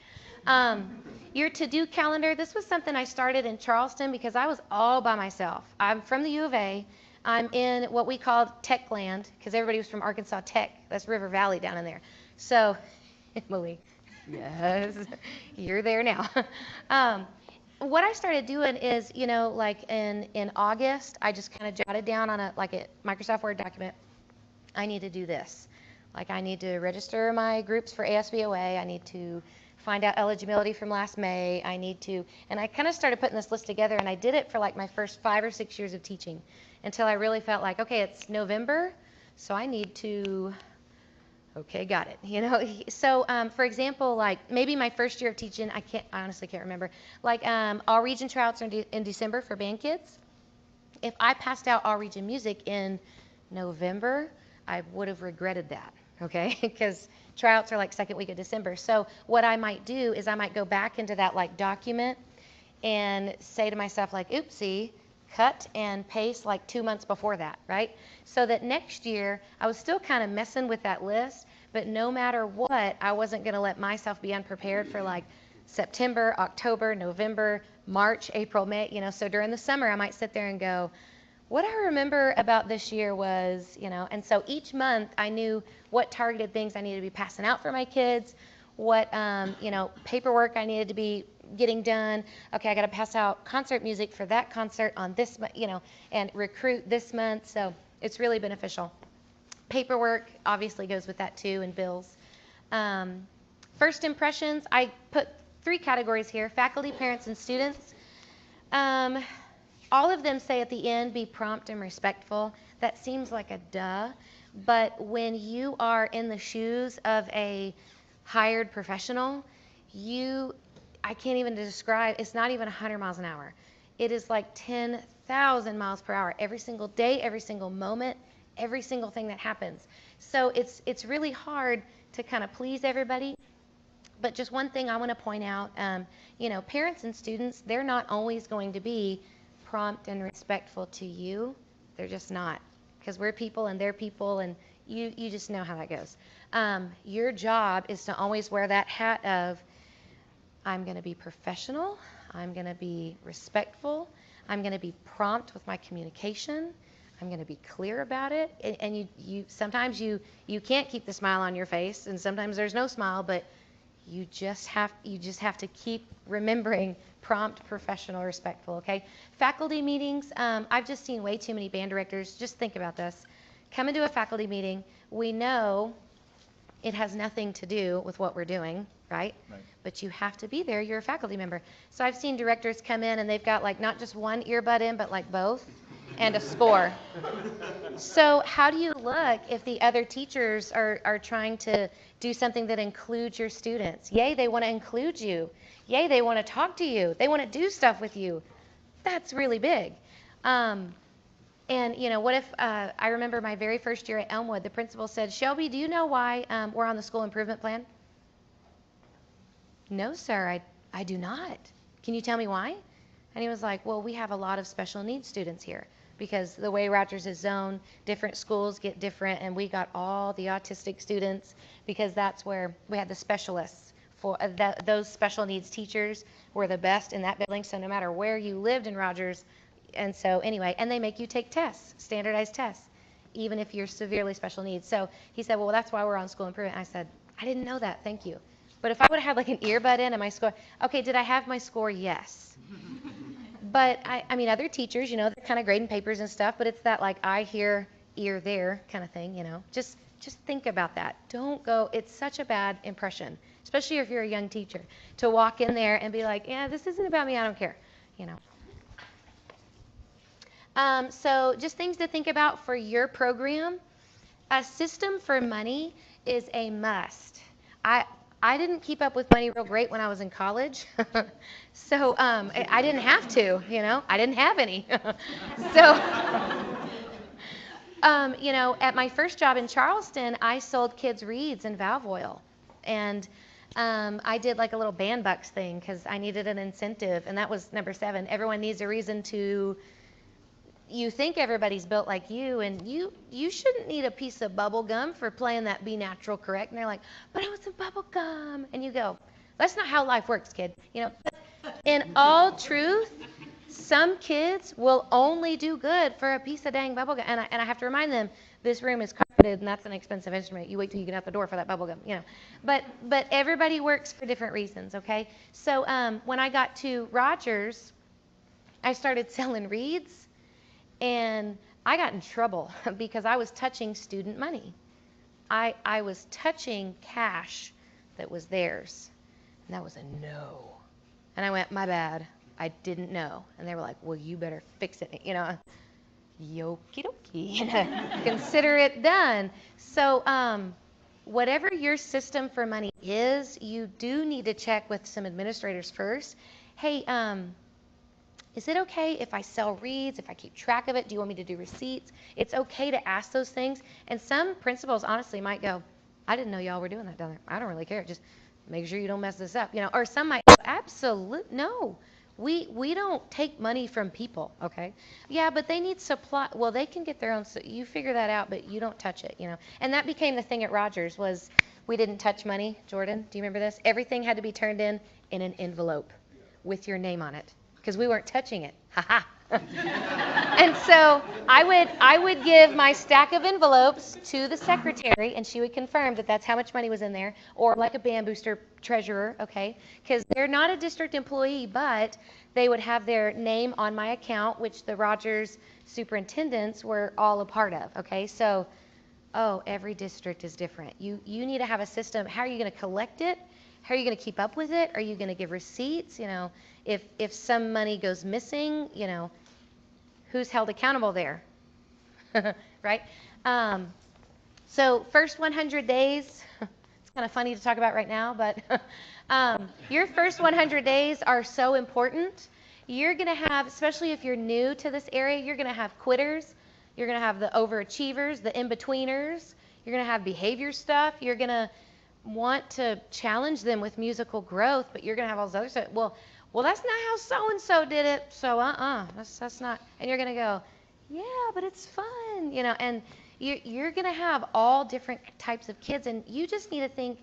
Your to-do calendar, this was something I started in Charleston because I was all by myself. I'm from the U of A. I'm in what we called Tech Land because everybody was from Arkansas Tech. That's River Valley down in there. So, Emily, yes, you're there now. What I started doing is, like in August, I just kind of jotted down on a Microsoft Word document, I need to do this. Like I need to register my groups for ASVOA. I need to find out eligibility from last May. And I kind of started putting this list together, and I did it for like my first 5 or 6 years of teaching until I really felt like, okay, it's November, so I need to, okay, got it. So for example, like maybe my first year of teaching, I honestly can't remember. Like all region tryouts are in December for band kids. If I passed out all region music in November, I would have regretted that, okay? Because tryouts are like second week of December. So what I might do is I might go back into that like document and say to myself like, oopsie, cut and paste like 2 months before that, right? So that next year I was still kind of messing with that list, but no matter what, I wasn't going to let myself be unprepared for like September, October, November, March, April, May, so during the summer I might sit there and go, what I remember about this year was, and so each month I knew what targeted things I needed to be passing out for my kids, what, paperwork I needed to be getting done. Okay, I got to pass out concert music for that concert on this, and recruit this month. So it's really beneficial. Paperwork obviously goes with that too, and bills. First impressions, I put 3 categories here: faculty, parents, and students. All of them say at the end, be prompt and respectful. That seems like a duh, but when you are in the shoes of a hired professional, I can't even describe, it's not even 100 miles an hour. It is like 10,000 miles per hour every single day, every single moment, every single thing that happens. So it's really hard to kind of please everybody. But just one thing I want to point out, parents and students, they're not always going to be prompt and respectful to you. They're just not, because we're people and they're people, and you just know how that goes. Your job is to always wear that hat of, I'm going to be professional, I'm going to be respectful, I'm going to be prompt with my communication, I'm going to be clear about it. And you sometimes you can't keep the smile on your face, and sometimes there's no smile, but you just have to keep remembering prompt, professional, respectful, okay? Faculty meetings, I've just seen way too many band directors. Just think about this. Come into a faculty meeting. We know it has nothing to do with what we're doing, right? But you have to be there. You're a faculty member. So I've seen directors come in and they've got like not just one earbud in, but like both, and a score. So how do you look if the other teachers are trying to do something that includes your students? Yay, they want to include you. Yay, they want to talk to you. They want to do stuff with you. That's really big. And what if, I remember my very first year at Elmwood, the principal said, Shelby, do you know why we're on the school improvement plan? No, sir, I do not. Can you tell me why? And he was like, well, we have a lot of special needs students here, because the way Rogers is zoned, different schools get different, and we got all the autistic students because that's where we had the specialists. For those special needs teachers were the best in that building, so no matter where you lived in Rogers. And so anyway, and they make you take tests, standardized tests, even if you're severely special needs. So he said, well, that's why we're on school improvement. I said, I didn't know that, thank you. But if I would have had like an earbud in and my score, okay, did I have my score? Yes. But I mean, other teachers, they're kind of grading papers and stuff, but it's that like eye here, ear there kind of thing, Just think about that. Don't go, it's such a bad impression, especially if you're a young teacher, to walk in there and be like, yeah, this isn't about me, I don't care, So just things to think about for your program. A system for money is a must. I didn't keep up with money real great when I was in college, so I didn't have to, I didn't have any. So, at my first job in Charleston, I sold kids reeds and valve oil, and I did like a little band bucks thing because I needed an incentive, and that was number 7. Everyone needs a reason to you think everybody's built like you, and you shouldn't need a piece of bubble gum for playing that Be Natural correct. And they're like, but I want some bubble gum. And you go, that's not how life works, kid. You know, in all truth, some kids will only do good for a piece of dang bubble gum. And I have to remind them, this room is carpeted, and that's an expensive instrument. You wait till you get out the door for that bubble gum, you know. But everybody works for different reasons, okay? So when I got to Rogers, I started selling reeds, and I got in trouble because I was touching student money. I was touching cash that was theirs, and that was a no. And I went, my bad, I didn't know. And they were like, well, you better fix it, you know. Yokie dokie, consider it done. So whatever your system for money is, you do need to check with some administrators first. Hey, is it okay if I sell reads, if I keep track of it? Do you want me to do receipts? It's okay to ask those things. And some principals honestly might go, I didn't know y'all were doing that down there. I don't really care. Just make sure you don't mess this up, you know. Or some might go, absolute, no. We don't take money from people, okay? Yeah, but they need supply. Well, they can get their own, so you figure that out, but you don't touch it, you know. And that became the thing at Rogers was we didn't touch money. Jordan, do you remember this? Everything had to be turned in an envelope with your name on it because we weren't touching it. Ha ha. And so I would give my stack of envelopes to the secretary, and she would confirm that that's how much money was in there, or like a band booster treasurer, okay? Because they're not a district employee, but they would have their name on my account, which the Rogers superintendents were all a part of, okay? So, every district is different. You need to have a system. How are you going to collect it? How are you going to keep up with it? Are you going to give receipts? You know, if some money goes missing, you know, who's held accountable there? Right? So first 100 days, it's kind of funny to talk about right now, but your first 100 days are so important. You're going to have, especially if you're new to this area, you're going to have quitters. You're going to have the overachievers, the in-betweeners. You're going to have behavior stuff. You're going to want to challenge them with musical growth, but you're going to have all this other stuff. Well, that's not how so-and-so did it, so that's not. And you're going to go, yeah, but it's fun, you know, and you're going to have all different types of kids, and you just need to think,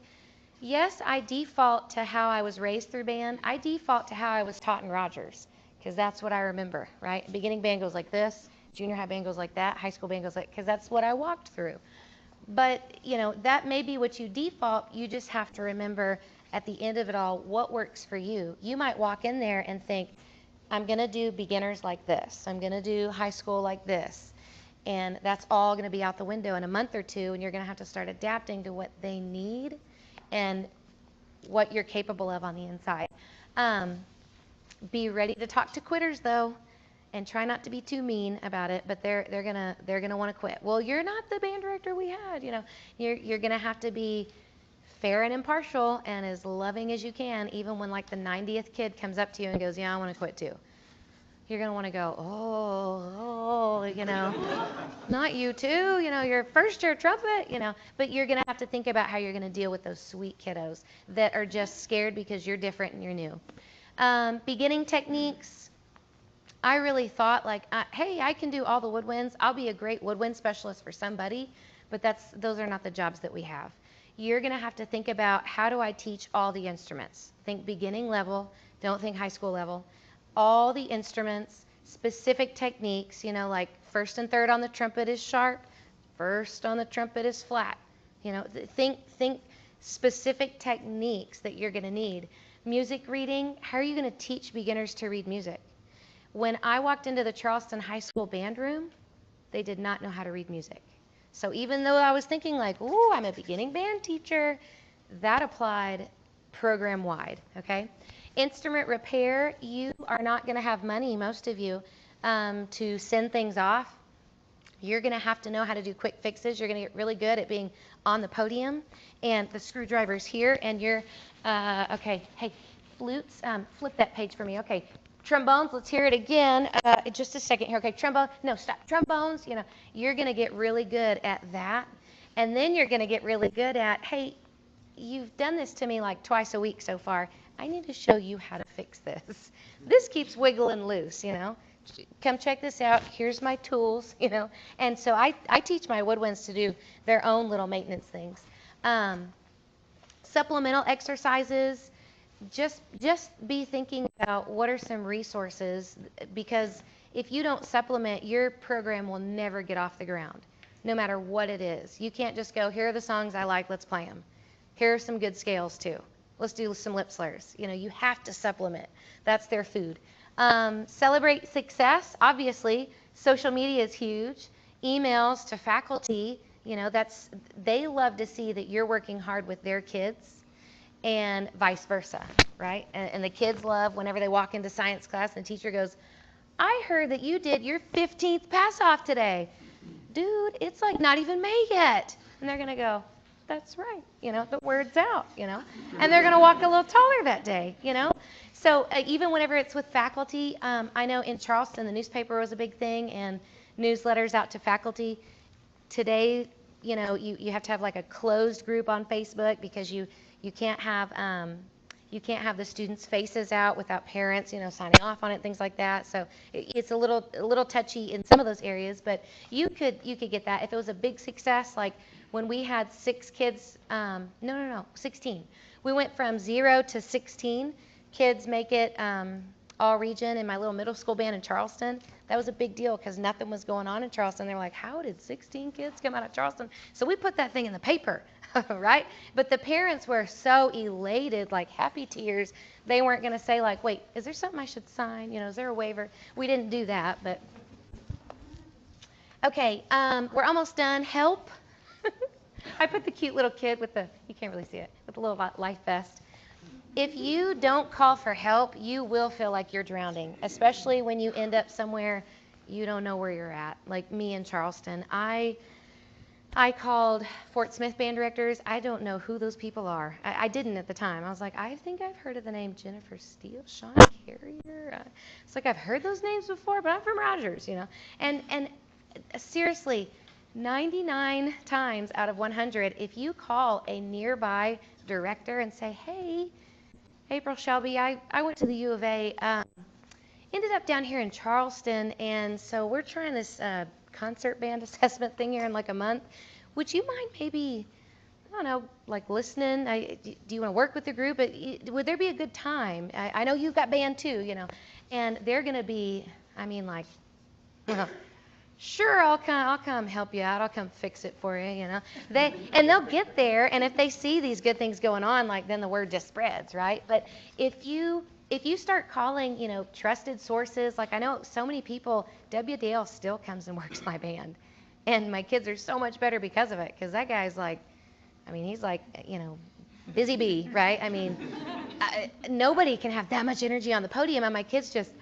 yes, I default to how I was raised through band. I default to how I was taught in Rogers, because that's what I remember, right? Beginning band goes like this, junior high band goes like that, high school band goes like, because that's what I walked through. But, you know, that may be what you default. You just have to remember at the end of it all, what works for you. You might walk in there and think, I'm going to do beginners like this. I'm going to do high school like this. And that's all going to be out the window in a month or two, and you're going to have to start adapting to what they need and what you're capable of on the inside. Be ready to talk to quitters, though. And try not to be too mean about it, but they're gonna want to quit. Well, you're not the band director we had, you know. You're gonna have to be fair and impartial and as loving as you can, even when like the 90th kid comes up to you and goes, yeah, I want to quit too. You're gonna want to go, you know, not you too, you know, you're first year trumpet, you know. But you're gonna have to think about how you're gonna deal with those sweet kiddos that are just scared because you're different and you're new. Beginning techniques. I really thought like, hey, I can do all the woodwinds. I'll be a great woodwind specialist for somebody, but those are not the jobs that we have. You're going to have to think about, how do I teach all the instruments? Think beginning level, don't think high school level. All the instruments, specific techniques, you know, like first and third on the trumpet is sharp, first on the trumpet is flat. You know, think specific techniques that you're going to need. Music reading, how are you going to teach beginners to read music? When I walked into the Charleston High School band room, they did not know how to read music. So even though I was thinking like, ooh, I'm a beginning band teacher, that applied program-wide, okay? Instrument repair, you are not going to have money, most of you, to send things off. You're going to have to know how to do quick fixes. You're going to get really good at being on the podium, and the screwdriver's here, and you're, okay, hey, flutes, flip that page for me, okay. Trombones, let's hear it again. Just a second here. Okay, trombone. No, stop. Trombones, you know, you're going to get really good at that. And then you're going to get really good at, hey, you've done this to me like twice a week so far. I need to show you how to fix this. This keeps wiggling loose, you know. come check this out. Here's my tools, And so I teach my woodwinds to do their own little maintenance things. Supplemental exercises, just be thinking about what are some resources, because if you don't supplement, your program will never get off the ground, no matter what it is. You can't just go, here are the songs I like, let's play them. Here are some good scales too. Let's do some lip slurs. You have to supplement. That's their food. Celebrate success. Obviously, social media is huge. Emails to faculty, they love to see that you're working hard with their kids, and vice versa, right? And the kids love whenever they walk into science class and the teacher goes, I heard that you did your 15th pass off today. Dude, it's like not even May yet. And they're going to go, that's right, the word's out, and they're going to walk a little taller that day, So even whenever it's with faculty, I know in Charleston the newspaper was a big thing, and newsletters out to faculty. Today, you have to have like a closed group on Facebook, because you can't have the students' faces out without parents, signing off on it, things like that. So it's a little touchy in some of those areas, but you could get that if it was a big success, like when we had 6 kids. 16. We went from 0 to 16 kids make it all region in my little middle school band in Charleston. That was a big deal because nothing was going on in Charleston. They were like, how did 16 kids come out of Charleston? So we put that thing in the paper, right? But the parents were so elated, like happy tears. They weren't going to say like, wait, is there something I should sign? Is there a waiver? We didn't do that, but. Okay, we're almost done. Help. I put the cute little kid with you can't really see it, with the little life vest. If you don't call for help, you will feel like you're drowning, especially when you end up somewhere you don't know where you're at. Like me in Charleston, I called Fort Smith band directors. I don't know who those people are. I didn't at the time. I was like, I think I've heard of the name Jennifer Steele, Sean Carrier. It's like I've heard those names before, but I'm from Rogers, And seriously, 99 times out of 100, if you call a nearby director and say, hey, April, Shelby, I went to the U of A, ended up down here in Charleston, and so we're trying this concert band assessment thing here in like a month. Would you mind maybe, I don't know, like listening? Do you want to work with the group? Would there be a good time? I know you've got band too, and they're going to be, like, sure, I'll come help you out. I'll come fix it for you, They'll get there, and if they see these good things going on, like then the word just spreads, right? But if you start calling, trusted sources, like I know so many people, W. Dale still comes and works my band, and my kids are so much better because of it, because that guy's like, he's like, busy bee, right? Nobody can have that much energy on the podium, and my kids just,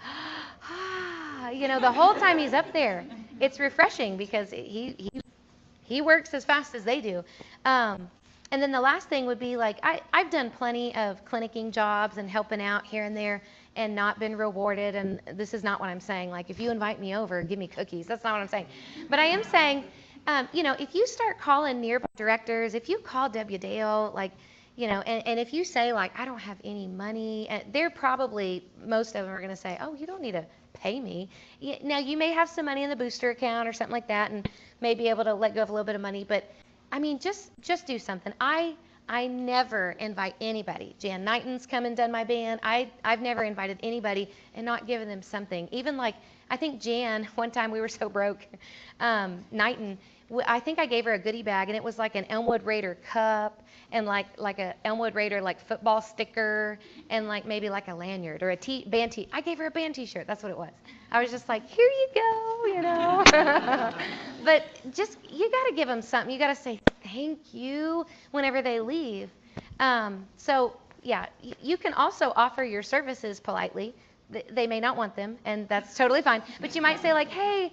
the whole time he's up there. It's refreshing because he works as fast as they do. And then the last thing would be like, I've done plenty of clinicking jobs and helping out here and there and not been rewarded. And this is not what I'm saying. Like, if you invite me over, give me cookies. That's not what I'm saying. But I am saying, if you start calling nearby directors, if you call W. Dale, like, and if you say like, I don't have any money, they're probably, most of them are going to say, oh, you don't need to pay me. Now, you may have some money in the booster account or something like that and may be able to let go of a little bit of money, but just do something. I never invite anybody. Jan Knighton's come and done my band. I've never invited anybody and not given them something. Even like, I think Jan, one time we were so broke, Knighton, I think I gave her a goodie bag, and it was like an Elmwood Raider cup and like a Elmwood Raider like football sticker and like maybe like a lanyard or a band tee. I gave her a band t-shirt. That's what it was. I was just like, here you go, But just, you got to give them something. You got to say thank you whenever they leave. So yeah, you can also offer your services politely. They may not want them, and that's totally fine. But you might say like, hey,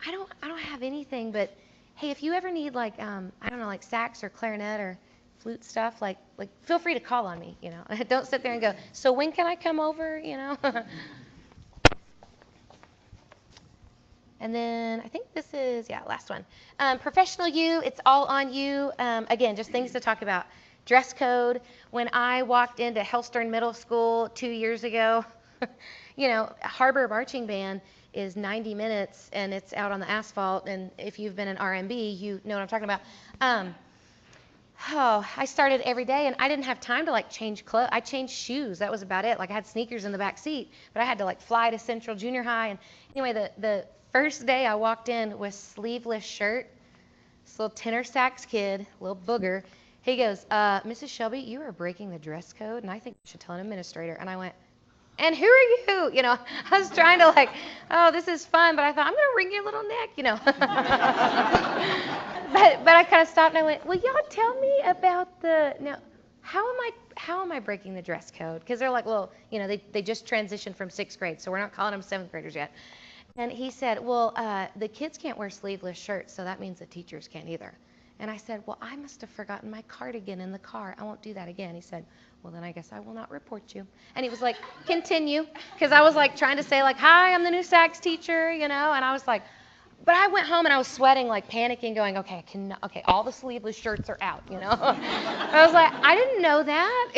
I don't have anything, but hey, if you ever need like, I don't know, like sax or clarinet or flute stuff, like feel free to call on me, Don't sit there and go, so when can I come over, And then I think this is, last one. Professional you, it's all on you. Again, just things to talk about. Dress code. When I walked into Hellstern Middle School 2 years ago, Harbor Marching Band, is 90 minutes and it's out on the asphalt. And if you've been in R&B, you know what I'm talking about. I started every day, and I didn't have time to like change clothes. I changed shoes. That was about it. Like I had sneakers in the back seat, but I had to like fly to Central Junior High. And anyway, the first day I walked in with sleeveless shirt, this little tenor sax kid, little booger. He goes, Mrs. Shelby, you are breaking the dress code, and I think you should tell an administrator. And I went, and who are you? You know, I was trying to like, oh, this is fun, but I thought, I'm going to wring your little neck, you know. But I kind of stopped and I went, well, y'all tell me about how am I breaking the dress code? Because they're like little, you know, they just transitioned from 6th grade, so we're not calling them 7th graders yet. And he said, well, the kids can't wear sleeveless shirts, so that means the teachers can't either. And I said, well, I must have forgotten my cardigan in the car. I won't do that again. He said, well, then I guess I will not report you. And he was like, continue. Because I was like trying to say like, hi, I'm the new sax teacher, you know. And I was like, but I went home and I was sweating, like panicking, going, okay, all the sleeveless shirts are out, you know. I was like, I didn't know that.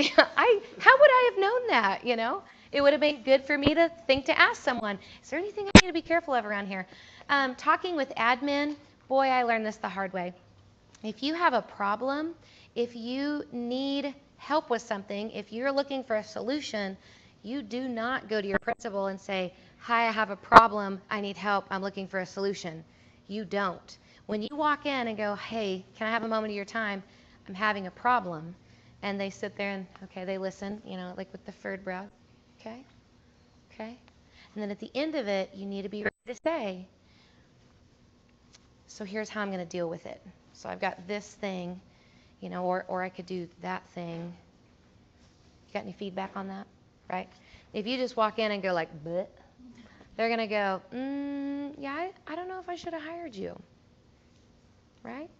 How would I have known that, you know? It would have been good for me to think to ask someone, is there anything I need to be careful of around here? Talking with admin, boy, I learned this the hard way. If you have a problem, if you need help with something, if you're looking for a solution, you do not go to your principal and say, hi, I have a problem, I need help, I'm looking for a solution. You don't. When you walk in and go, hey, can I have a moment of your time? I'm having a problem. And they sit there and, okay, they listen, you know, like with the furrowed brow. Okay. And then at the end of it, you need to be ready to say, so here's how I'm going to deal with it. So I've got this thing, you know, or I could do that thing. You got any feedback on that? Right? If you just walk in and go like, bleh, they're going to go, yeah, I don't know if I should have hired you. Right?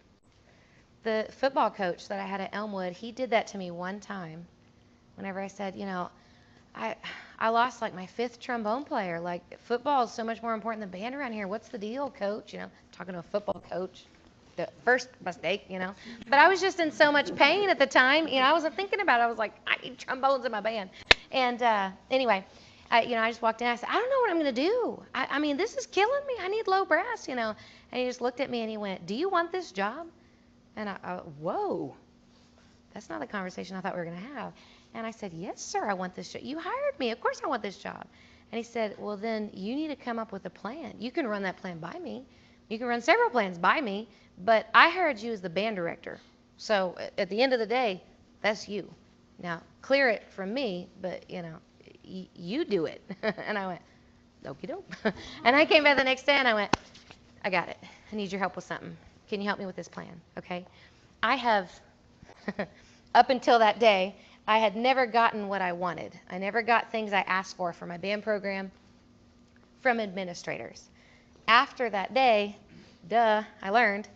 The football coach that I had at Elmwood, he did that to me one time. Whenever I said, you know, I lost like my 5th trombone player. Like football is so much more important than band around here. What's the deal, coach? You know, talking to a football coach. The first mistake, you know. But I was just in so much pain at the time. You know, I wasn't thinking about it. I was like, I need trombones in my band. And anyway, I just walked in. I said, I don't know what I'm going to do. I mean, this is killing me. I need low brass, you know. And he just looked at me and he went, do you want this job? And whoa, that's not the conversation I thought we were going to have. And I said, yes, sir, I want this job. You hired me. Of course I want this job. And he said, well, then you need to come up with a plan. You can run that plan by me. You can run several plans by me, but I hired you as the band director. So at the end of the day, that's you. Now, clear it from me, but, you know, you do it. And I went, okie doke. And I came back the next day and I went, I got it. I need your help with something. Can you help me with this plan? Okay. I have, up until that day, I had never gotten what I wanted. I never got things I asked for my band program from administrators. After that day, I learned,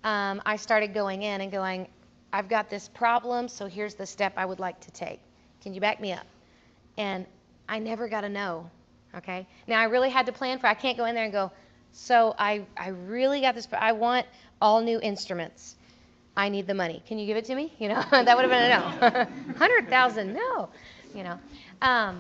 I started going in and going, I've got this problem, so here's the step I would like to take. Can you back me up? And I never got a no, okay? Now, I really had to plan for, I can't go in there and go, so I really got this, I want all new instruments. I need the money. Can you give it to me? You know, that would have been a no. 100,000, no. You know,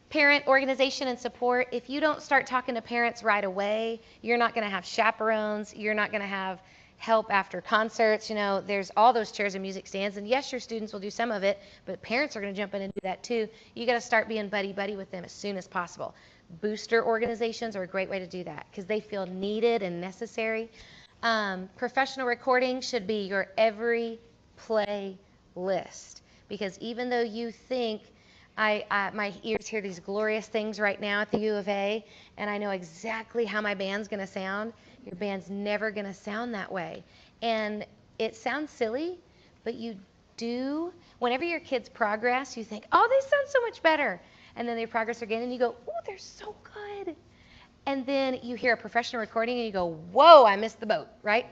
parent organization and support. If you don't start talking to parents right away, you're not going to have chaperones. You're not going to have help after concerts. You know, there's all those chairs and music stands. And yes, your students will do some of it, but parents are going to jump in and do that too. You got to start being buddy-buddy with them as soon as possible. Booster organizations are a great way to do that because they feel needed and necessary. Professional recording should be your every play list because even though you think my ears hear these glorious things right now at the U of A, and I know exactly how my band's going to sound, your band's never going to sound that way. And it sounds silly, but you do. Whenever your kids progress, you think, oh, they sound so much better. And then they progress again, and you go, oh, they're so good. And then you hear a professional recording, and you go, whoa, I missed the boat, right?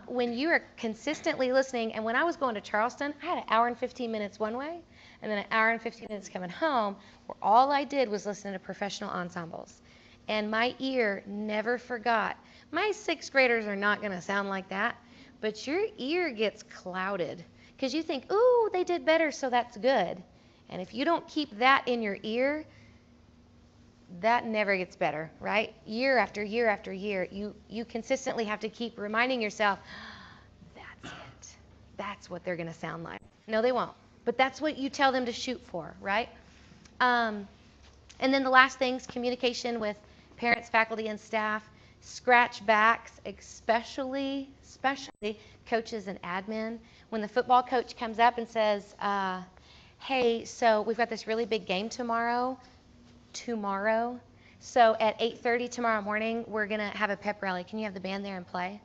When you are consistently listening, and when I was going to Charleston, I had an hour and 15 minutes one way, and then an hour and 15 minutes coming home, where all I did was listen to professional ensembles. And my ear never forgot. My 6th graders are not going to sound like that, but your ear gets clouded because you think, ooh, they did better, so that's good. And if you don't keep that in your ear, that never gets better, right? Year after year after year, you consistently have to keep reminding yourself, that's it. That's what they're going to sound like. No, they won't. But that's what you tell them to shoot for, right? And then the last thing's communication with parents, faculty, and staff. Scratch backs, especially coaches and admin. When the football coach comes up and says, hey, so we've got this really big game tomorrow. So at 8:30 tomorrow morning, we're going to have a pep rally. Can you have the band there and play?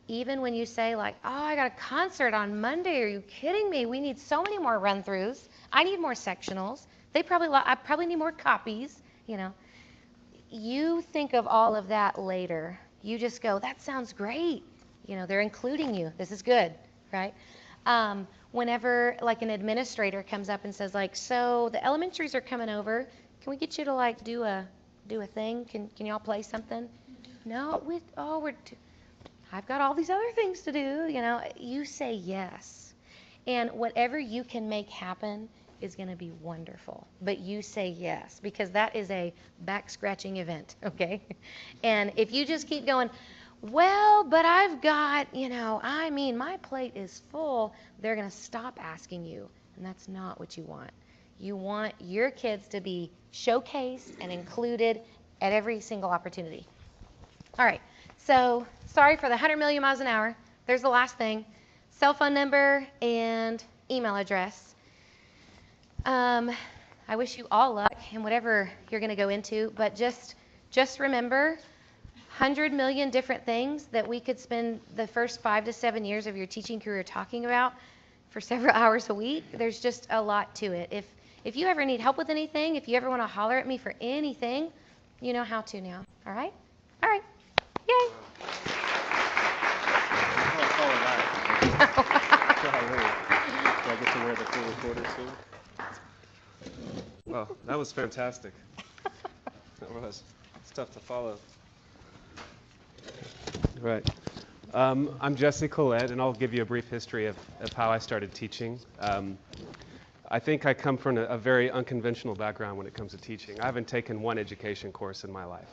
Even when you say like, oh, I got a concert on Monday. Are you kidding me? We need so many more run-throughs. I need more sectionals. I probably need more copies, you know. You think of all of that later. You just go, that sounds great. You know, they're including you. This is good, right? Whenever like an administrator comes up and says like, so the elementaries are coming over. Can we get you to like do a thing? Can y'all play something? No, I've got all these other things to do. You know, you say yes, and whatever you can make happen is going to be wonderful. But you say yes, because that is a back-scratching event, okay? And if you just keep going, well, but I've got, my plate is full, they're going to stop asking you, and that's not what you want. You want your kids to be showcased and included at every single opportunity. All right, so sorry for the 100 million miles an hour. There's the last thing. Cell phone number and email address. I wish you all luck in whatever you're going to go into, but just remember 100 million different things that we could spend the first 5 to 7 years of your teaching career talking about for several hours a week. There's just a lot to it. If you ever need help with anything, if you ever want to holler at me for anything, you know how to now. All right? All right. Yay. Do I get to wear the cool recorder too? Well, that was fantastic. That was. It's tough to follow. Right. I'm Jesse Collett, and I'll give you a brief history of how I started teaching. I think I come from a very unconventional background when it comes to teaching. I haven't taken one education course in my life.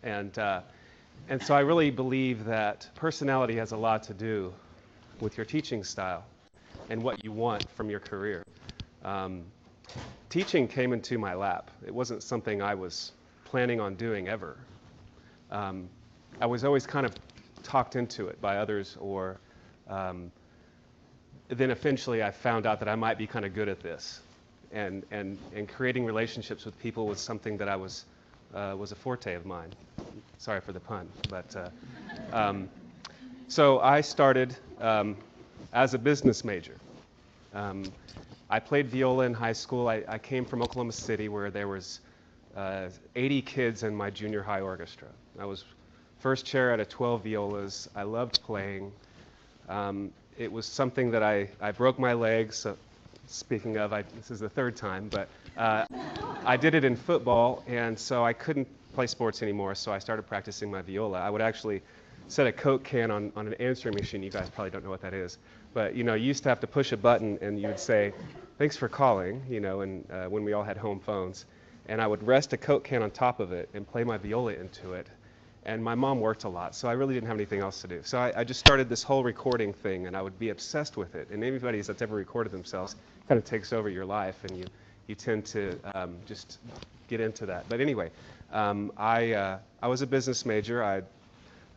And so I really believe that personality has a lot to do with your teaching style and what you want from your career. Teaching came into my lap. It wasn't something I was planning on doing ever. I was always kind of talked into it by others, or then eventually I found out that I might be kind of good at this. And creating relationships with people was something that was a forte of mine. Sorry for the pun, but so I started as a business major. I played viola in high school. I came from Oklahoma City, where there was 80 kids in my junior high orchestra. I was first chair out of 12 violas. I loved playing. It was something that I broke my legs. So speaking of, this is the third time, but I did it in football, and so I couldn't play sports anymore, so I started practicing my viola. I would actually set a Coke can on an answering machine. You guys probably don't know what that is. But, you used to have to push a button, and you would say, thanks for calling, and when we all had home phones. And I would rest a Coke can on top of it and play my viola into it. And my mom worked a lot, so I really didn't have anything else to do. So I just started this whole recording thing, and I would be obsessed with it. And anybody that's ever recorded themselves kind of takes over your life, and you tend to just get into that. But anyway, I was a business major.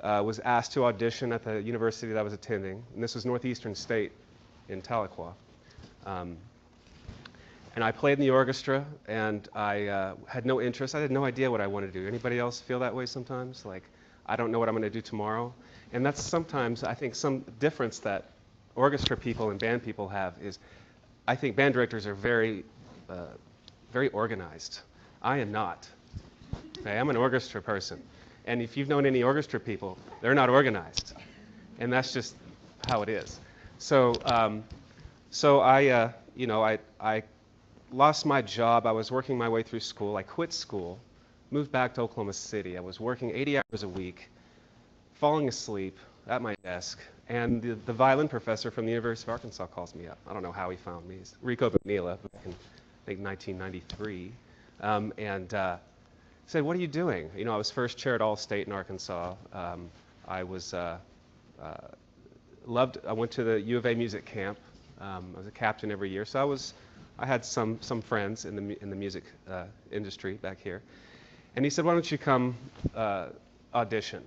I was asked to audition at the university that I was attending, and this was Northeastern State in Tahlequah. And I played in the orchestra, and I had no interest. I had no idea what I wanted to do. Anybody else feel that way sometimes? Like, I don't know what I'm going to do tomorrow. And that's sometimes, I think, some difference that orchestra people and band people have is, I think band directors are very, very organized. I am not. Okay, I'm an orchestra person. And if you've known any orchestra people, they're not organized. And that's just how it is. So, I lost my job. I was working my way through school. I quit school, moved back to Oklahoma City. I was working 80 hours a week, falling asleep at my desk, and the violin professor from the University of Arkansas calls me up. I don't know how he found me. He's Rico Vanilla, back in, I think, 1993. and said, "What are you doing?" You know, I was first chair at All-State in Arkansas. I was I went to the U of A music camp. I was a captain every year, so I had some friends in the music industry back here. And he said, "Why don't you come audition,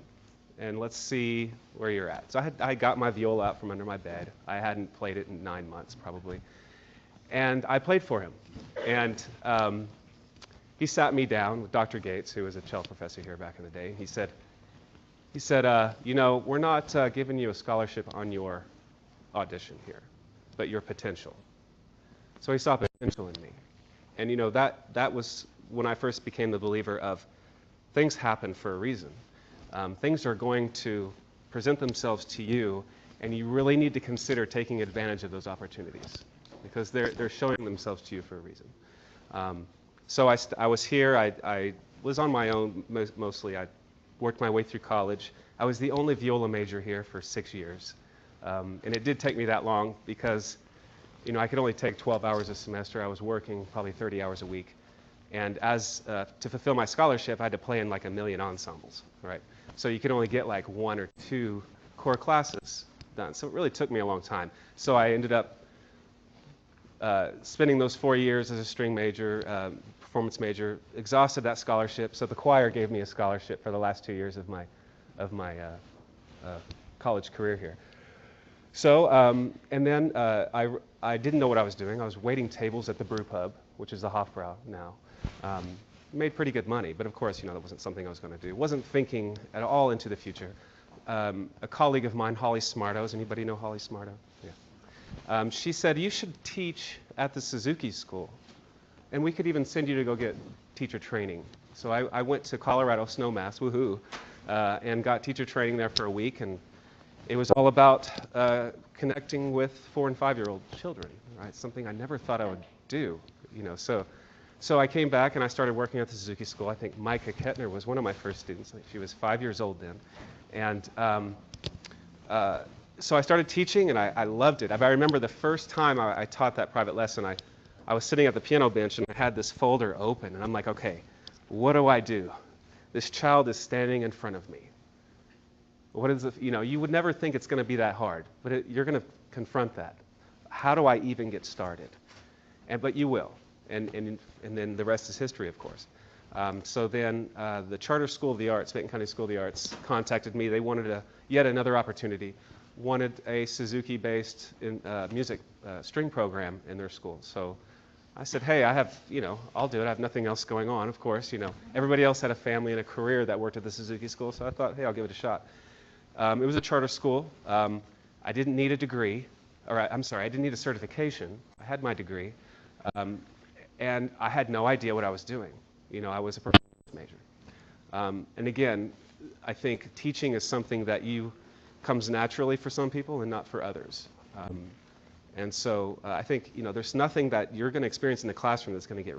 and let's see where you're at." So I got my viola out from under my bed. I hadn't played it in 9 months probably, and I played for him. And he sat me down with Dr. Gates, who was a cello professor here back in the day. He said, "You know, we're not giving you a scholarship on your audition here, but your potential." So he saw potential in me. And you know, that was when I first became the believer of things happen for a reason. Things are going to present themselves to you, and you really need to consider taking advantage of those opportunities because they're showing themselves to you for a reason. So I was here. I was on my own mostly. I worked my way through college. I was the only viola major here for 6 years. And it did take me that long because, you know, I could only take 12 hours a semester. I was working probably 30 hours a week. And to fulfill my scholarship, I had to play in like 1 million ensembles, right? So you could only get like 1 or 2 core classes done. So it really took me a long time. So I ended up spending those 4 years as a string major, performance major, exhausted that scholarship. So the choir gave me a scholarship for the last 2 years of my college career here. So, and then I didn't know what I was doing. I was waiting tables at the brew pub, which is the Hofbrau now. Made pretty good money, but of course, you know, that wasn't something I was going to do. Wasn't thinking at all into the future. A colleague of mine, Holly Smarto, does anybody know Holly Smarto? Yeah. She said, "You should teach at the Suzuki School, and we could even send you to go get teacher training." So I went to Colorado, Snowmass, woohoo, and got teacher training there for a week, and it was all about connecting with 4- and 5-year-old children, right? Something I never thought I would do, you know. So I came back and I started working at the Suzuki School. I think Micah Kettner was one of my first students. She was 5 years old then, and so I started teaching, and I loved it. I remember the first time I taught that private lesson, I was sitting at the piano bench and I had this folder open, and I'm like, okay, what do I do? This child is standing in front of me. What is it? You know, you would never think it's going to be that hard, but you're going to confront that. How do I even get started? But you will, and then the rest is history, of course. So then the Charter School of the Arts, Benton County School of the Arts, contacted me. They wanted yet another opportunity, wanted a Suzuki-based music string program in their school. So I said, hey, I'll do it. I have nothing else going on, of course. You know, everybody else had a family and a career that worked at the Suzuki School, so I thought, hey, I'll give it a shot. It was a charter school. I didn't need a degree, I didn't need a certification. I had my degree, and I had no idea what I was doing. You know, I was a performance major. And again, I think teaching is something that comes naturally for some people and not for others. And so I think, you know, there's nothing that you're going to experience in the classroom that's going to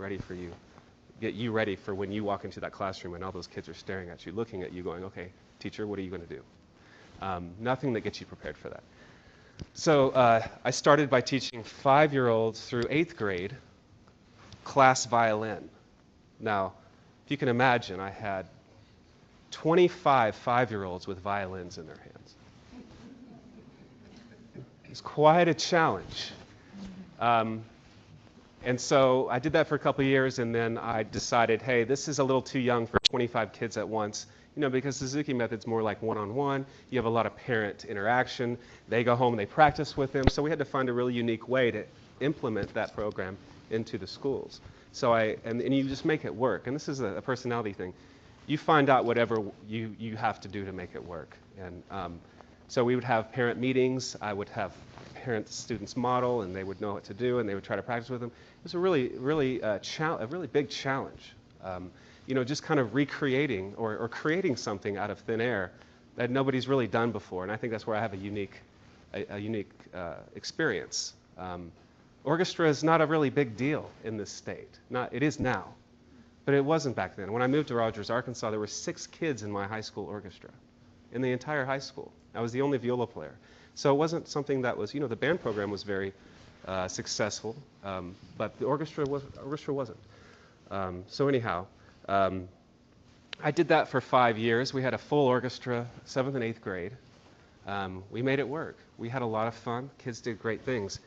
get you ready for when you walk into that classroom and all those kids are staring at you, looking at you, going, okay, teacher, what are you going to do? Nothing that gets you prepared for that. So I started by teaching 5-year-olds through 8th grade class violin. Now, if you can imagine, I had 25 5-year-olds with violins in their hands. It was quite a challenge. And so I did that for a couple of years, and then I decided, hey, this is a little too young for 25 kids at once. You know, because Suzuki method's more like one-on-one. You have a lot of parent interaction. They go home and they practice with them. So we had to find a really unique way to implement that program into the schools. So and you just make it work. And this is a personality thing. You find out whatever you have to do to make it work. And so we would have parent meetings. I would have parent-students model, and they would know what to do, and they would try to practice with them. It was a really big challenge. You know, just kind of recreating or creating something out of thin air that nobody's really done before. And I think that's where I have a unique experience. Orchestra is not a really big deal in this state. It is now, but it wasn't back then. When I moved to Rogers, Arkansas, there were 6 kids in my high school orchestra, in the entire high school. I was the only viola player. So it wasn't something that was, you know, the band program was very successful, but the orchestra wasn't. So anyhow, I did that for 5 years. We had a full orchestra, 7th and 8th grade. We made it work. We had a lot of fun. Kids did great things.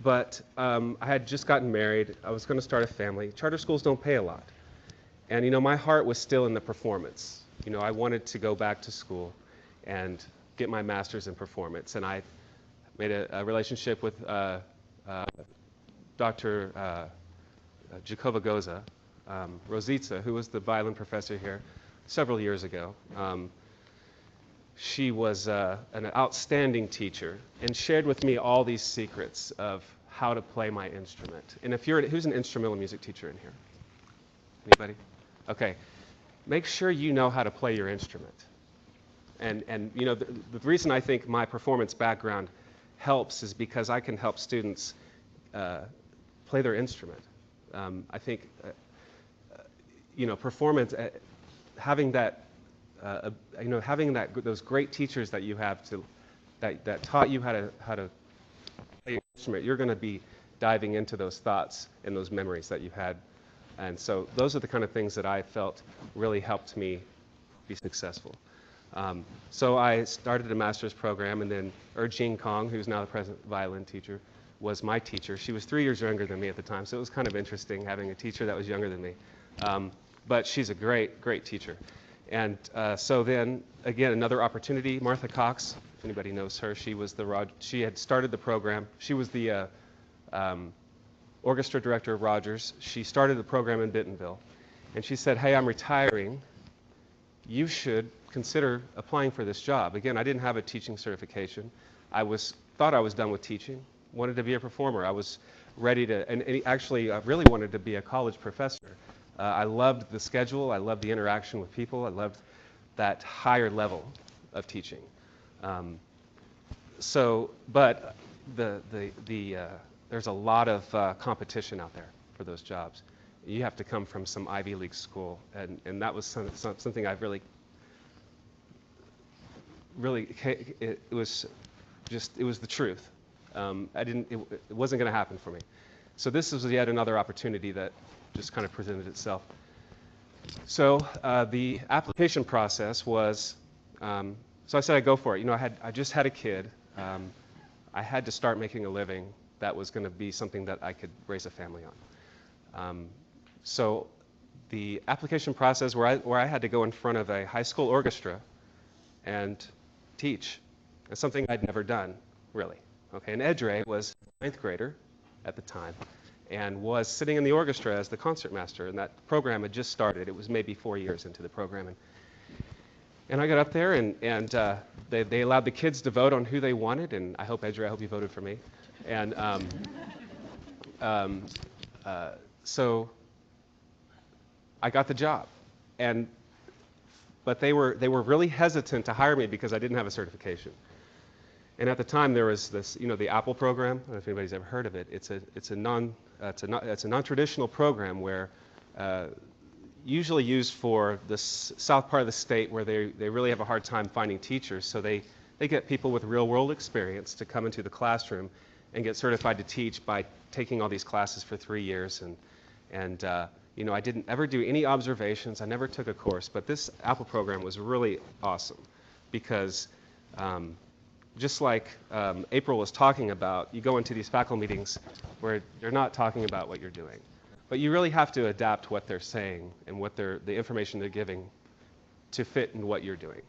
But I had just gotten married. I was going to start a family. Charter schools don't pay a lot. And, my heart was still in the performance. I wanted to go back to school and get my master's in performance. And I made a relationship with Dr. Jakova Goza, Rositza, who was the violin professor here several years ago. She was an outstanding teacher and shared with me all these secrets of how to play my instrument. And who's an instrumental music teacher in here? Anybody? Okay. Make sure you know how to play your instrument. And the reason I think my performance background helps is because I can help students play their instrument. I think performance, having that, those great teachers that you have that taught you how to play your instrument, you're going to be diving into those thoughts and those memories that you had. And so those are the kind of things that I felt really helped me be successful. So I started a master's program, and then Jean Kong, who's now the present violin teacher, was my teacher. She was 3 years younger than me at the time, so it was kind of interesting having a teacher that was younger than me. But she's a great, great teacher. And so then, again, another opportunity. Martha Cox, if anybody knows her, she had started the program. She was the orchestra director of Rogers. She started the program in Bentonville. And she said, hey, I'm retiring. You should consider applying for this job. Again, I didn't have a teaching certification. Thought I was done with teaching, wanted to be a performer. I was ready to, and actually I really wanted to be a college professor. I loved the schedule. I loved the interaction with people. I loved that higher level of teaching. But there's a lot of competition out there for those jobs. You have to come from some Ivy League school, and that was something I've really, it was the truth. It wasn't going to happen for me. So this was yet another opportunity that just kind of presented itself. So the application process was, so I said I'd go for it. I just had a kid. I had to start making a living. That was going to be something that I could raise a family on. So the application process where I had to go in front of a high school orchestra and teach is something I'd never done, really. Okay, and Edre was a 9th grader at the time and was sitting in the orchestra as the concertmaster, and that program had just started. It was maybe 4 years into the program. And I got up there, and they allowed the kids to vote on who they wanted, and I hope you voted for me. And so I got the job, but they were really hesitant to hire me because I didn't have a certification. And at the time there was this, the Apple program. I don't know if anybody's ever heard of it. It's a non-traditional program where usually used for the south part of the state where they really have a hard time finding teachers. So they get people with real-world experience to come into the classroom and get certified to teach by taking all these classes for 3 years. And I didn't ever do any observations. I never took a course. But this Apple program was really awesome because just like April was talking about, you go into these faculty meetings where they're not talking about what you're doing. But you really have to adapt what they're saying and the information they're giving to fit in what you're doing.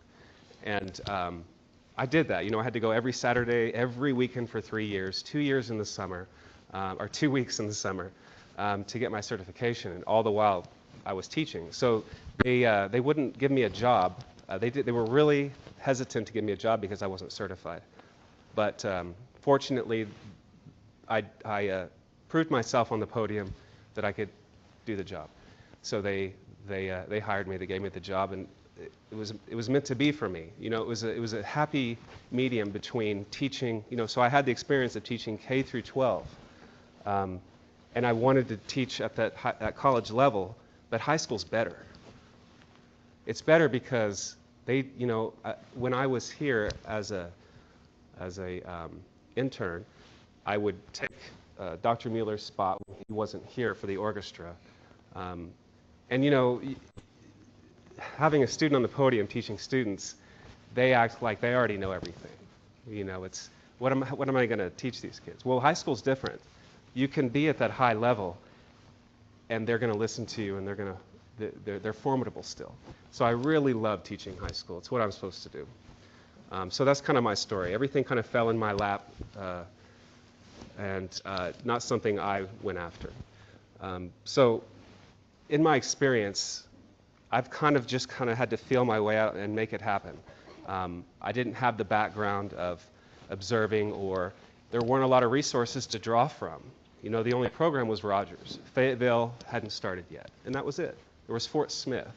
And I did that. I had to go every Saturday, every weekend for 3 years, 2 years in the summer, or 2 weeks in the summer, to get my certification. And all the while, I was teaching. So they wouldn't give me a job. They were really hesitant to give me a job because I wasn't certified. But fortunately, I proved myself on the podium that I could do the job. So they hired me. They gave me the job, and it was meant to be for me. It was a happy medium between teaching. So I had the experience of teaching K through 12, and I wanted to teach at that college level. But high school's better. It's better because when I was here as a intern, I would take Dr. Mueller's spot when he wasn't here for the orchestra. And you know, having a student on the podium teaching students, they act like they already know everything. You know, it's, what am I going to teach these kids? Well, high school's different. You can be at that high level, and they're going to listen to you, and they're formidable still. So I really love teaching high school. It's what I'm supposed to do. So that's kind of my story. Everything kind of fell in my lap, and not something I went after. So in my experience, I've kind of had to feel my way out and make it happen. I didn't have the background of observing, or there weren't a lot of resources to draw from. You know, the only program was Rogers. Fayetteville hadn't started yet, and that was it. There was Fort Smith.